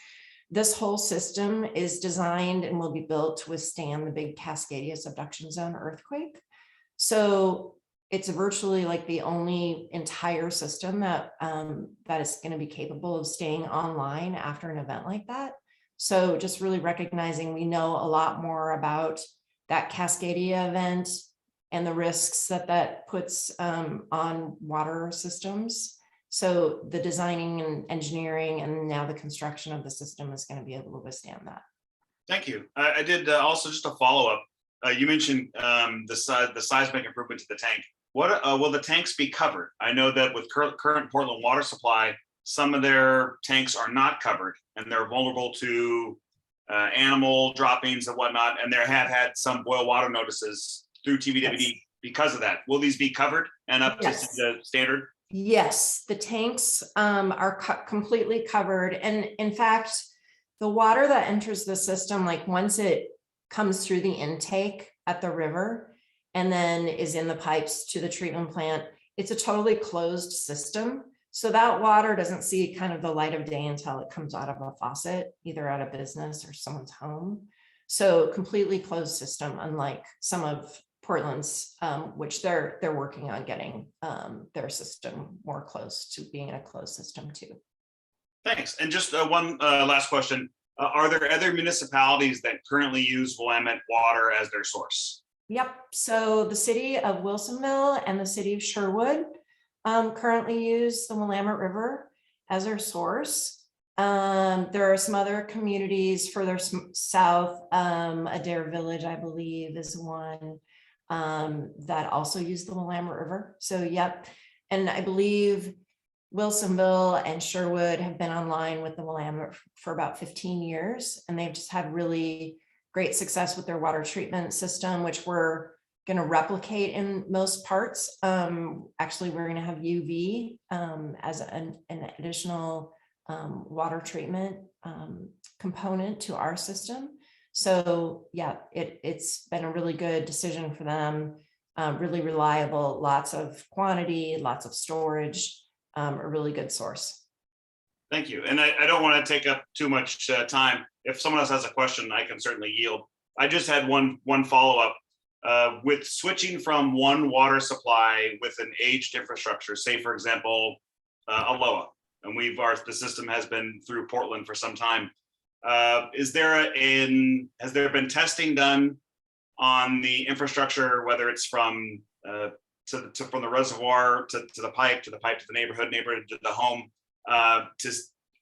This whole system is designed and will be built to withstand the big Cascadia subduction zone earthquake. So it's virtually like the only entire system that is going to be capable of staying online after an event like that. So just really recognizing we know a lot more about that Cascadia event and the risks that puts on water systems. So the designing and engineering and now the construction of the system is going to be able to withstand that. Thank you. I did also just a follow-up. You mentioned the seismic improvement to the tank. What will the tanks be covered? I know that with current Portland water supply, some of their tanks are not covered and they're vulnerable to animal droppings and whatnot. And there have had some boil water notices through TVWD yes. because of that. Will these be covered and up yes. to the standard? Yes, the tanks are completely covered. And in fact, the water that enters the system, like once it comes through the intake at the river and then is in the pipes to the treatment plant, it's a totally closed system. So that water doesn't see kind of the light of day until it comes out of a faucet, either out of business or someone's home. So completely closed system, unlike some of Portland's, which they're working on getting their system more close to being a closed system too. Thanks. And just one last question. Are there other municipalities that currently use Willamette water as their source? Yep. So the city of Wilsonville and the city of Sherwood currently use the Willamette River as their source. There are some other communities further south, Adair Village, I believe, is one that also use the Willamette River. So, yep. And I believe Wilsonville and Sherwood have been online with the Willamette for about 15 years, and they've just had really great success with their water treatment system, which we're going to replicate in most parts. Actually, we're going to have UV as an additional water treatment component to our system. So yeah, it's been a really good decision for them, really reliable, lots of quantity, lots of storage, a really good source. Thank you. And I don't want to take up too much time. If someone else has a question, I can certainly yield. I just had one follow-up. With switching from one water supply with an aged infrastructure, say for example, Aloha, and the system has been through Portland for some time. Has there been testing done on the infrastructure, whether it's from from the reservoir to the pipe to the neighborhood to the home,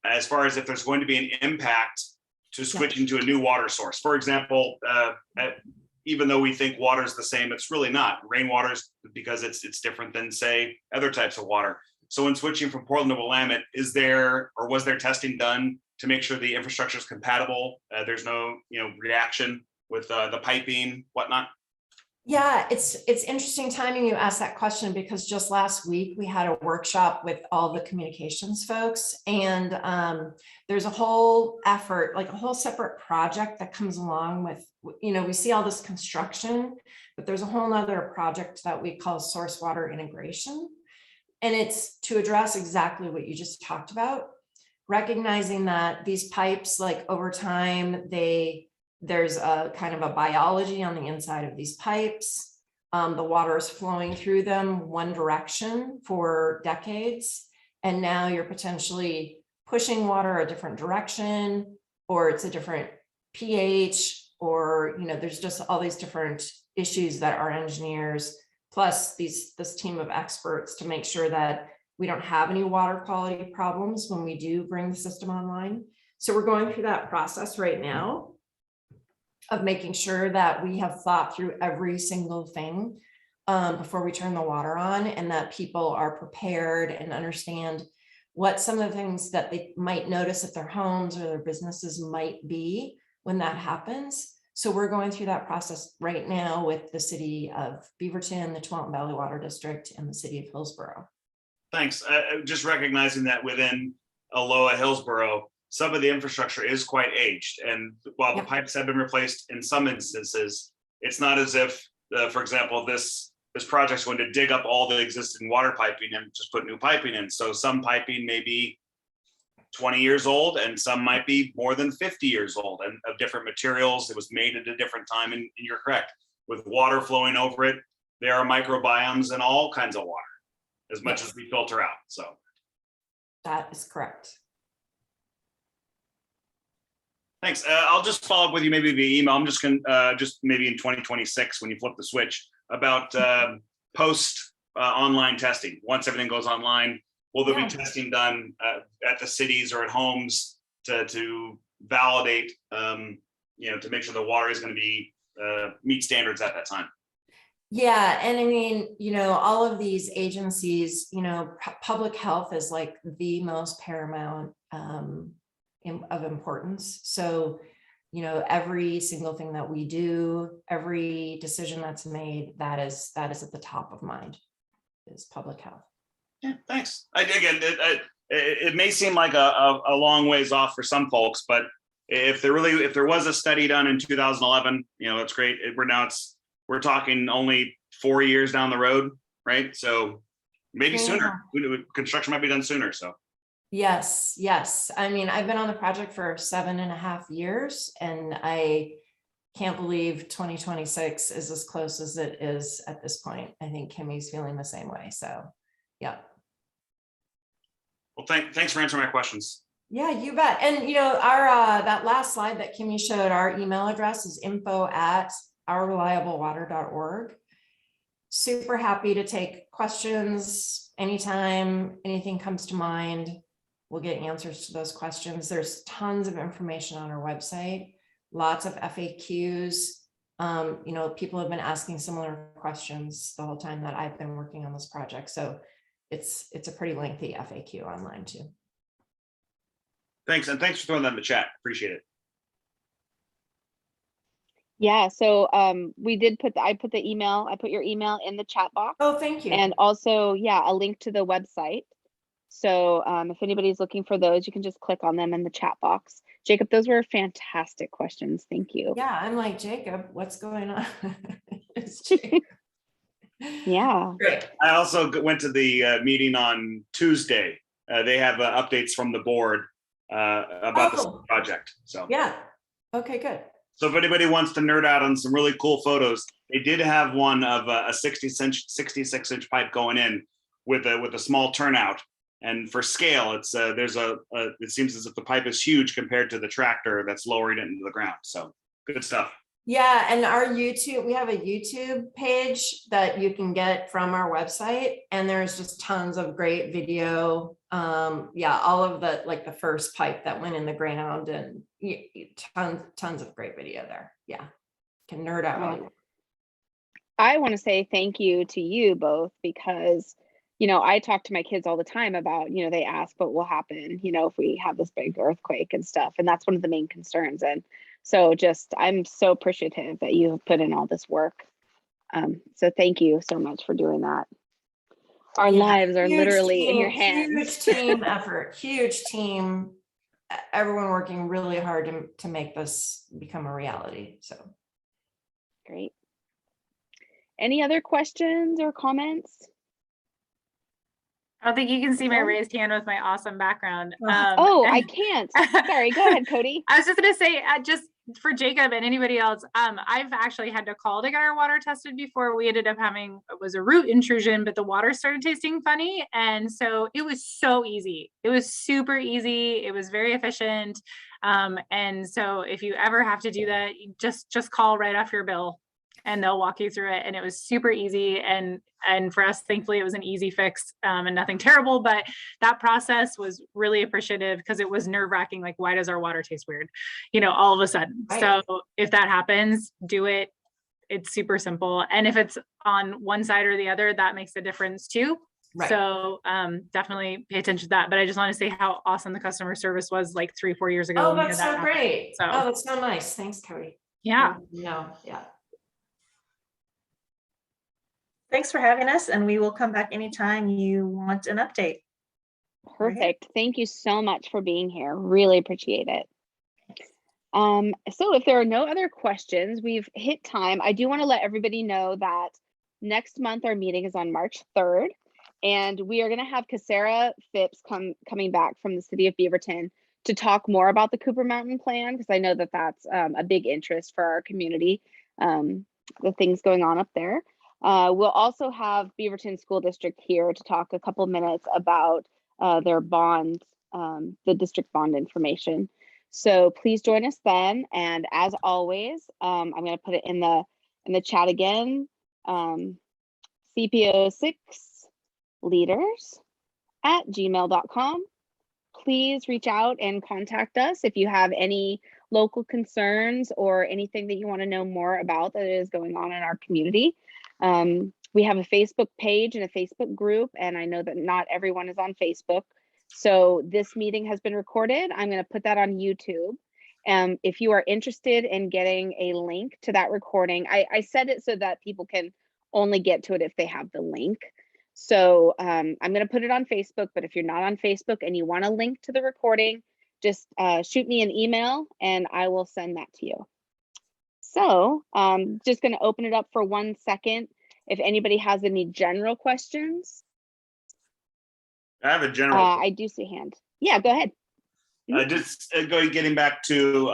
as far as if there's going to be an impact to switching to a new water source. For example, even though we think water is the same, it's really not. Rainwater is, because it's different than, say, other types of water. So when switching from Portland to Willamette, was there testing done to make sure the infrastructure is compatible? There's no reaction with the piping, whatnot? Yeah, it's interesting timing you asked that question, because just last week we had a workshop with all the communications folks, and there's a whole effort, like a whole separate project that comes along with, we see all this construction, but there's a whole nother project that we call source water integration. And it's to address exactly what you just talked about, recognizing that these pipes, like over time, there's a kind of a biology on the inside of these pipes. The water is flowing through them one direction for decades. And now you're potentially pushing water a different direction, or it's a different pH, or, there's just all these different issues that our engineers, plus this team of experts, to make sure that we don't have any water quality problems when we do bring the system online. So we're going through that process right now of making sure that we have thought through every single thing before we turn the water on, and that people are prepared and understand what some of the things that they might notice at their homes or their businesses might be when that happens. So we're going through that process right now with the city of Beaverton, the Tualatin Valley Water District, and the city of Hillsborough. Thanks. Just recognizing that within Aloha Hillsborough, some of the infrastructure is quite aged. And while the pipes have been replaced in some instances, it's not as if, for example, this project's going to dig up all the existing water piping and just put new piping in. So some piping may be 20 years old, and some might be more than 50 years old, and of different materials. It was made at a different time, and you're correct. With water flowing over it, there are microbiomes in all kinds of water, as much as we filter out. So that is correct. Thanks. I'll just follow up with you maybe via email. I'm just going to just maybe in 2026 when you flip the switch about post online testing. Once everything goes online, will there be testing done at the cities or at homes to validate, to make sure the water is going to be meet standards at that time? Yeah, and I mean, all of these agencies, public health is like the most paramount of importance. So, every single thing that we do, every decision that's made, that is at the top of mind, is public health. Yeah, thanks. It may seem like a long ways off for some folks, but if there was a study done in 2011, that's great. We're talking only 4 years down the road, right? So maybe sooner. Construction might be done sooner. So yes. I mean, I've been on the project for 7.5 years, and I can't believe 2026 is as close as it is at this point. I think Kimmy's feeling the same way. So, yeah. Well, thanks for answering my questions. Yeah, you bet. And our that last slide that Kimmy showed, our email address is info@ourreliablewater.org. Super happy to take questions anytime anything comes to mind. We'll get answers to those questions. There's tons of information on our website, lots of FAQs. People have been asking similar questions the whole time that I've been working on this project. So it's a pretty lengthy FAQ online too. Thanks. And thanks for throwing that in the chat. Appreciate it. Yeah, so I put your email in the chat box. Oh, thank you. And also, a link to the website. So if anybody's looking for those, you can just click on them in the chat box. Jacob, those were fantastic questions. Thank you. Yeah, I'm like, Jacob, what's going on? It's Jacob. Yeah. Great. I also went to the meeting on Tuesday. They have updates from the board about this project. So yeah. Okay, good. So if anybody wants to nerd out on some really cool photos, they did have one of a 66-inch pipe going in with a small turnout. And for scale, it's it seems as if the pipe is huge compared to the tractor that's lowering it into the ground. So good stuff. Yeah, and our YouTube, we have a YouTube page that you can get from our website, and there's just tons of great video. Yeah, all of the, like the first pipe that went in the ground, and tons of great video there. Yeah, can nerd out all you want. I want to say thank you to you both because, you know, I talk to my kids all the time about, you know, they ask what will happen, you know, if we have this big earthquake and stuff. And that's one of the main concerns. And so just, I'm so appreciative that you have put in all this work. So thank you so much for doing that. Our lives are literally in your hands. Huge team effort, huge team, everyone working really hard to make this become a reality. So great. Any other questions or comments? I don't think you can see my raised hand with my awesome background. I can't. Sorry, go ahead, Cody. I was just gonna say, just for Jacob and anybody else, I've actually had to call to get our water tested before. We ended up having, it was a root intrusion, but the water started tasting funny. And so it was so easy. It was super easy. It was very efficient. And so if you ever have to do that, just call right off your bill and they'll walk you through it. And it was super easy. And for us, thankfully, it was an easy fix and nothing terrible, but that process was really appreciative because it was nerve wracking. Like, why does our water taste weird? You know, all of a sudden. Right. So if that happens, do it. It's super simple. And if it's on one side or the other, that makes a difference too. Right. So definitely pay attention to that. But I just want to say how awesome the customer service was like 3-4 years ago. Oh, that's so great. So, oh, that's so nice. Thanks, Cody. Yeah. No, yeah. Thanks for having us, and we will come back anytime you want an update. Perfect. Thank you so much for being here. Really appreciate it. So if there are no other questions, we've hit time. I do want to let everybody know that next month our meeting is on March 3rd, and we are going to have Casara Phipps coming back from the city of Beaverton to talk more about the Cooper Mountain Plan, because I know that that's a big interest for our community, the things going on up there. We'll also have Beaverton School District here to talk a couple minutes about their bond, the district bond information. So please join us then. And as always, I'm going to put it in the chat again. CPO6 leaders@gmail.com. Please reach out and contact us if you have any local concerns or anything that you want to know more about that is going on in our community. We have a Facebook page and a Facebook group, and I know that not everyone is on Facebook. So this meeting has been recorded. I'm going to put that on YouTube. If you are interested in getting a link to that recording, I set it so that people can only get to it if they have the link. So I'm going to put it on Facebook, but if you're not on Facebook and you want a link to the recording, just shoot me an email and I will send that to you. So just going to open it up for 1 second. If anybody has any general questions. I have a general. I do see a hand. Yeah, go ahead. Just getting back to,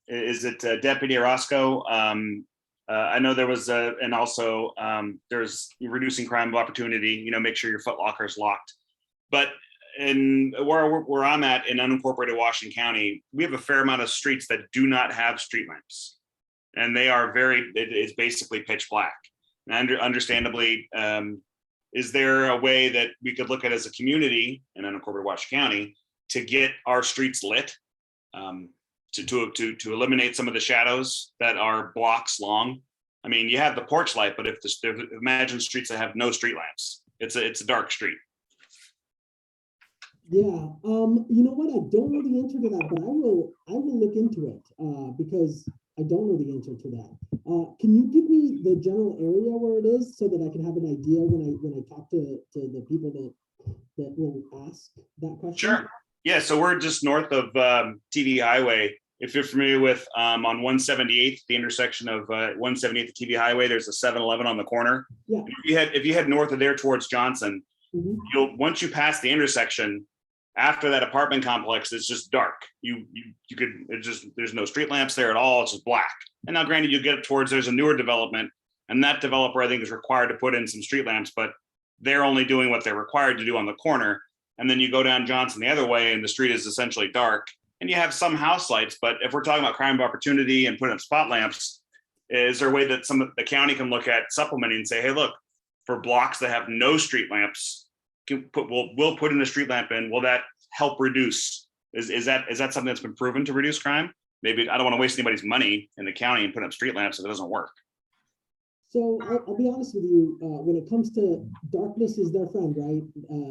is it Deputy Orozco? I know there was and also there's reducing crime of opportunity, you know, make sure your foot locker is locked. But in where I'm at in unincorporated Washington County, we have a fair amount of streets that do not have street lamps. And they are it's basically pitch black. And understandably, is there a way that we could look at as a community in unincorporated Washington County to get our streets lit, to eliminate some of the shadows that are blocks long? I mean, you have the porch light, but imagine streets that have no street lamps. It's a dark street. Yeah, you know what? I don't know the answer to that, but I will look into it because I don't know the answer to that. Can you give me the general area where it is so that I can have an idea when I talk to the people that will ask that question? Sure. Yeah, so we're just north of TV Highway. If you're familiar with on 178th, the intersection of 178th and TV Highway, there's a 7-Eleven on the corner. Yeah. If you head north of there towards Johnson, once you pass the intersection, after that apartment complex, it's just dark. There's no street lamps there at all. It's just black. And now granted, you get towards, there's a newer development, and that developer I think is required to put in some street lamps, but they're only doing what they're required to do on the corner. And then you go down Johnson the other way and the street is essentially dark, and you have some house lights. But if we're talking about crime of opportunity and putting up spot lamps, Is there a way that some of the county can look at supplementing and say, hey, look, for blocks that have no street lamps, we'll put in a street lamp in, will that help reduce? Is that something that's been proven to reduce crime? Maybe I don't want to waste anybody's money in the county and put up street lamps if it doesn't work. So I'll be honest with you, when it comes to darkness is their friend, right?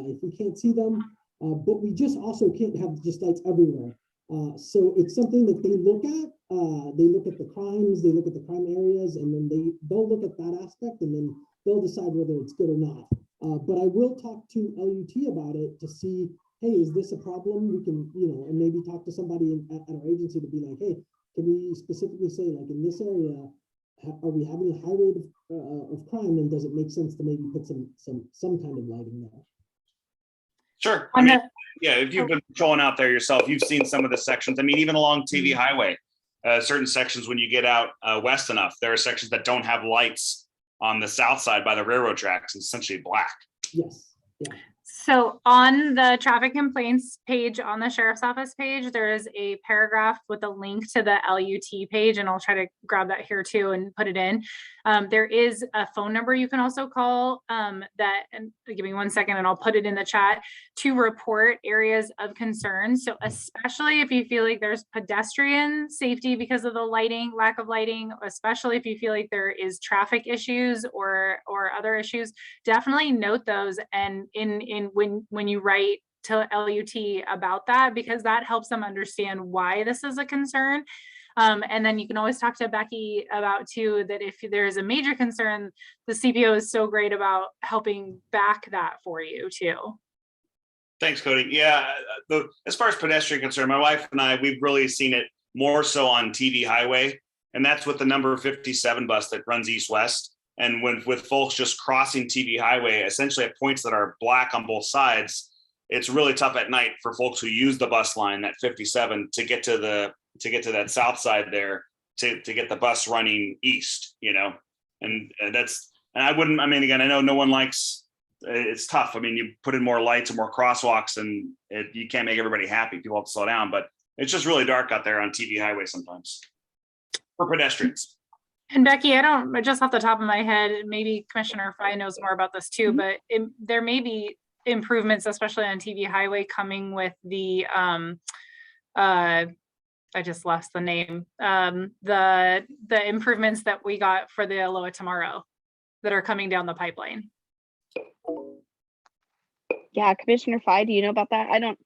If we can't see them, but we just also can't have just lights everywhere. So it's something that they look at. They look at the crimes, they look at the crime areas, and then they'll look at that aspect, and then they'll decide whether it's good or not. But I will talk to LUT about it to see, hey, is this a problem? We can, and maybe talk to somebody at our agency to be like, hey, can we specifically say, like, in this area, are we having a high rate of crime, and does it make sense to maybe put some kind of lighting there? Sure. I mean, yeah, if you've been patrolling out there yourself, you've seen some of the sections. I mean, even along TV Highway, certain sections, when you get out west enough, there are sections that don't have lights on the south side by the railroad tracks. It's essentially black. Yes. Yeah. So on the traffic complaints page on the sheriff's office page, there is a paragraph with a link to the LUT page, and I'll try to grab that here too and put it in. There is a phone number you can also call and give me 1 second and I'll put it in the chat to report areas of concern. So especially if you feel like there's pedestrian safety because of the lack of lighting, especially if you feel like there is traffic issues or other issues, definitely note those and when you write to LUT about that, because that helps them understand why this is a concern. And then you can always talk to Becky about too, that if there's a major concern, the CPO is so great about helping back that for you too. Thanks, Cody. Yeah, as far as pedestrian concern, my wife and I, we've really seen it more so on TV Highway, and that's with the number 57 bus that runs east-west. And with folks just crossing TV Highway, essentially at points that are black on both sides, it's really tough at night for folks who use the bus line, that 57, to get to that south side there, to get the bus running east, and again, I know no one likes, it's tough. I mean, you put in more lights and more crosswalks and you can't make everybody happy. People have to slow down, but it's just really dark out there on TV Highway sometimes for pedestrians. And Becky, just off the top of my head, maybe Commissioner Fry knows more about this too, but there may be improvements, especially on TV Highway, coming with the I just lost the name. The improvements that we got for the Aloha tomorrow that are coming down the pipeline. Yeah, Commissioner Fye, do you know about that? I'm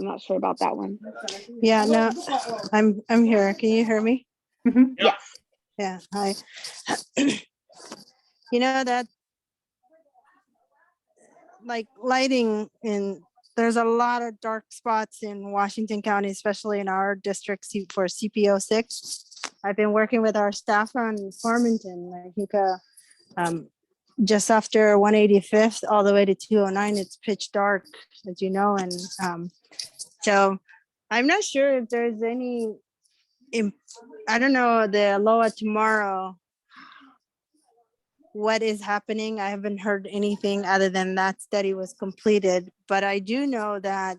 not sure about that one. Yeah, no, I'm here. Can you hear me? Mm-hmm. Yes. Yeah, hi. That like lighting there's a lot of dark spots in Washington County, especially in our district for CPO6. I've been working with our staff on Farmington. I think just after 185th all the way to 209, it's pitch dark, as you know. And so I'm not sure if there's any, I don't know, the Aloha tomorrow, what is happening. I haven't heard anything other than that study was completed, but I do know that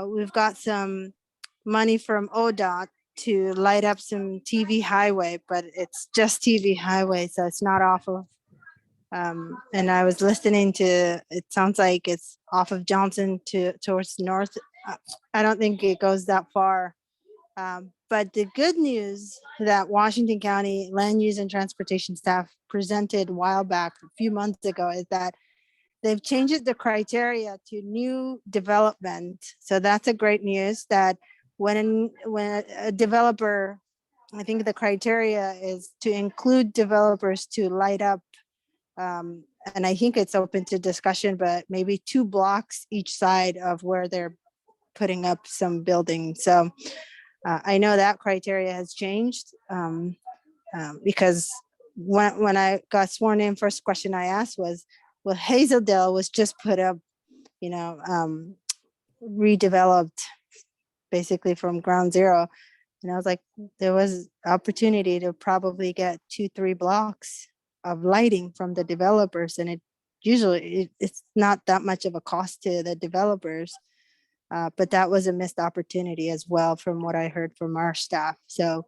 we've got some money from ODOT to light up some TV Highway, but it's just TV Highway, so it's not off of, and I was listening to, it sounds like it's off of Johnson towards north. I don't think it goes that far. But the good news that Washington County Land Use and Transportation staff presented a while back, a few months ago, is that they've changed the criteria to new development. So that's a great news, that when a developer, I think the criteria is to include developers to light up, and I think it's open to discussion, but maybe 2 blocks each side of where they're putting up some buildings. So I know that criteria has changed because when I got sworn in, first question I asked was, well, Hazeldale was just put up, redeveloped basically from ground zero. And I was like, there was opportunity to probably get 2-3 blocks of lighting from the developers. And it's not that much of a cost to the developers. But that was a missed opportunity as well, from what I heard from our staff. So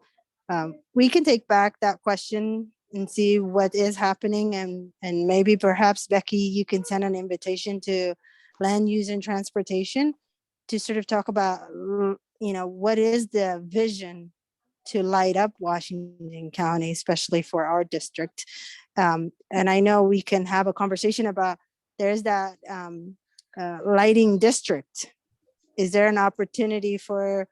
we can take back that question and see what is happening, and maybe perhaps Becky, you can send an invitation to land use and transportation to sort of talk about, what is the vision to light up Washington County, especially for our district. And I know we can have a conversation about, there's that lighting district. Is there an opportunity for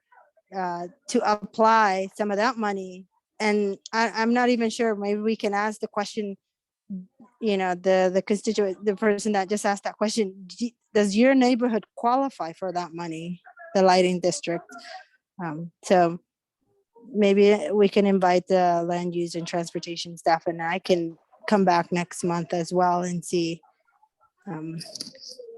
to apply some of that money? And I'm not even sure, maybe we can ask the question, the constituent, the person that just asked that question, does your neighborhood qualify for that money, the lighting district? So maybe we can invite the land use and transportation staff, and I can come back next month as well and see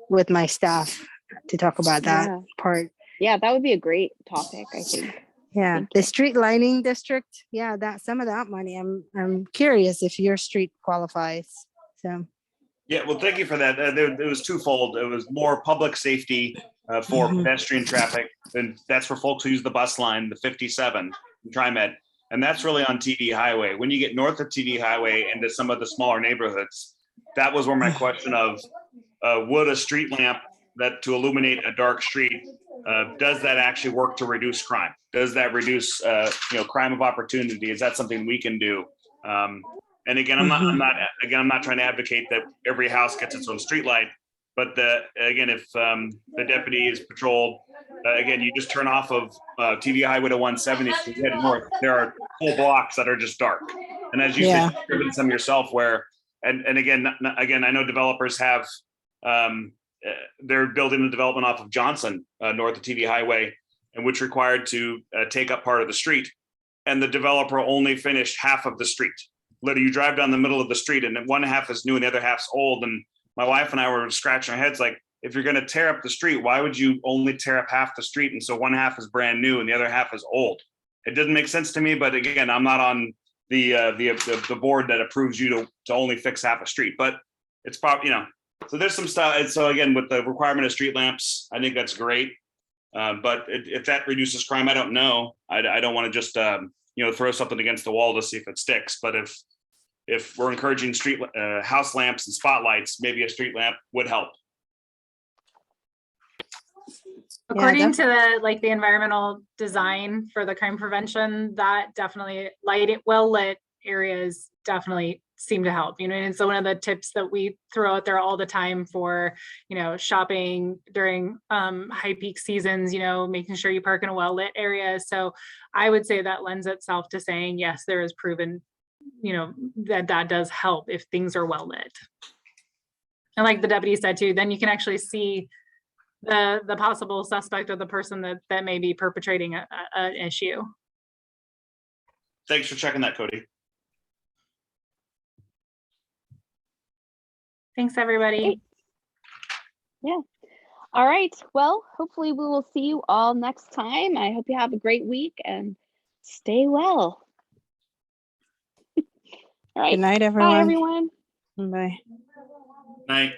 with my staff to talk about that part. Yeah, that would be a great topic, I think. Yeah, the street lighting district. Yeah, that some of that money. I'm curious if your street qualifies. So. Yeah, well, thank you for that. It was twofold. It was more public safety for pedestrian traffic, and that's for folks who use the bus line, the 57 TriMet, and that's really on TD Highway. When you get north of TD Highway into some of the smaller neighborhoods, that was where my question of would a street lamp that to illuminate a dark street, does that actually work to reduce crime? Does that reduce crime of opportunity? Is that something we can do? And again, I'm not trying to advocate that every house gets its own street light, but if the deputy is patrolled, again, you just turn off of TV Highway to 170 to head north. There are whole blocks that are just dark, and as you said, you've driven some yourself. And again, I know developers have they're building the development off of Johnson north of TV Highway, and which required to take up part of the street, and the developer only finished half of the street. Literally, you drive down the middle of the street and one half is new and the other half's old. And my wife and I were scratching our heads like, if you're going to tear up the street, why would you only tear up half the street? And so one half is brand new and the other half is old. It doesn't make sense to me. But again, I'm not on the board that approves you to only fix half a street. But it's probably, so there's some stuff. And so again, with the requirement of street lamps, I think that's great. But if that reduces crime, I don't know. I don't want to just throw something against the wall to see if it sticks. But if we're encouraging street house lamps and spotlights, maybe a street lamp would help. According to the environmental design for the crime prevention, that definitely well lit areas definitely seem to help. And so one of the tips that we throw out there all the time for shopping during high peak seasons, making sure you park in a well lit area. So I would say that lends itself to saying, yes, there is proven that does help if things are well lit. And like the deputy said too, then you can actually see the possible suspect or the person that may be perpetrating an issue. Thanks for checking that, Cody. Thanks, everybody. Great. Yeah. All right. Well, hopefully we will see you all next time. I hope you have a great week and stay well. All right. Good night, everyone. Bye, everyone. Bye. Night.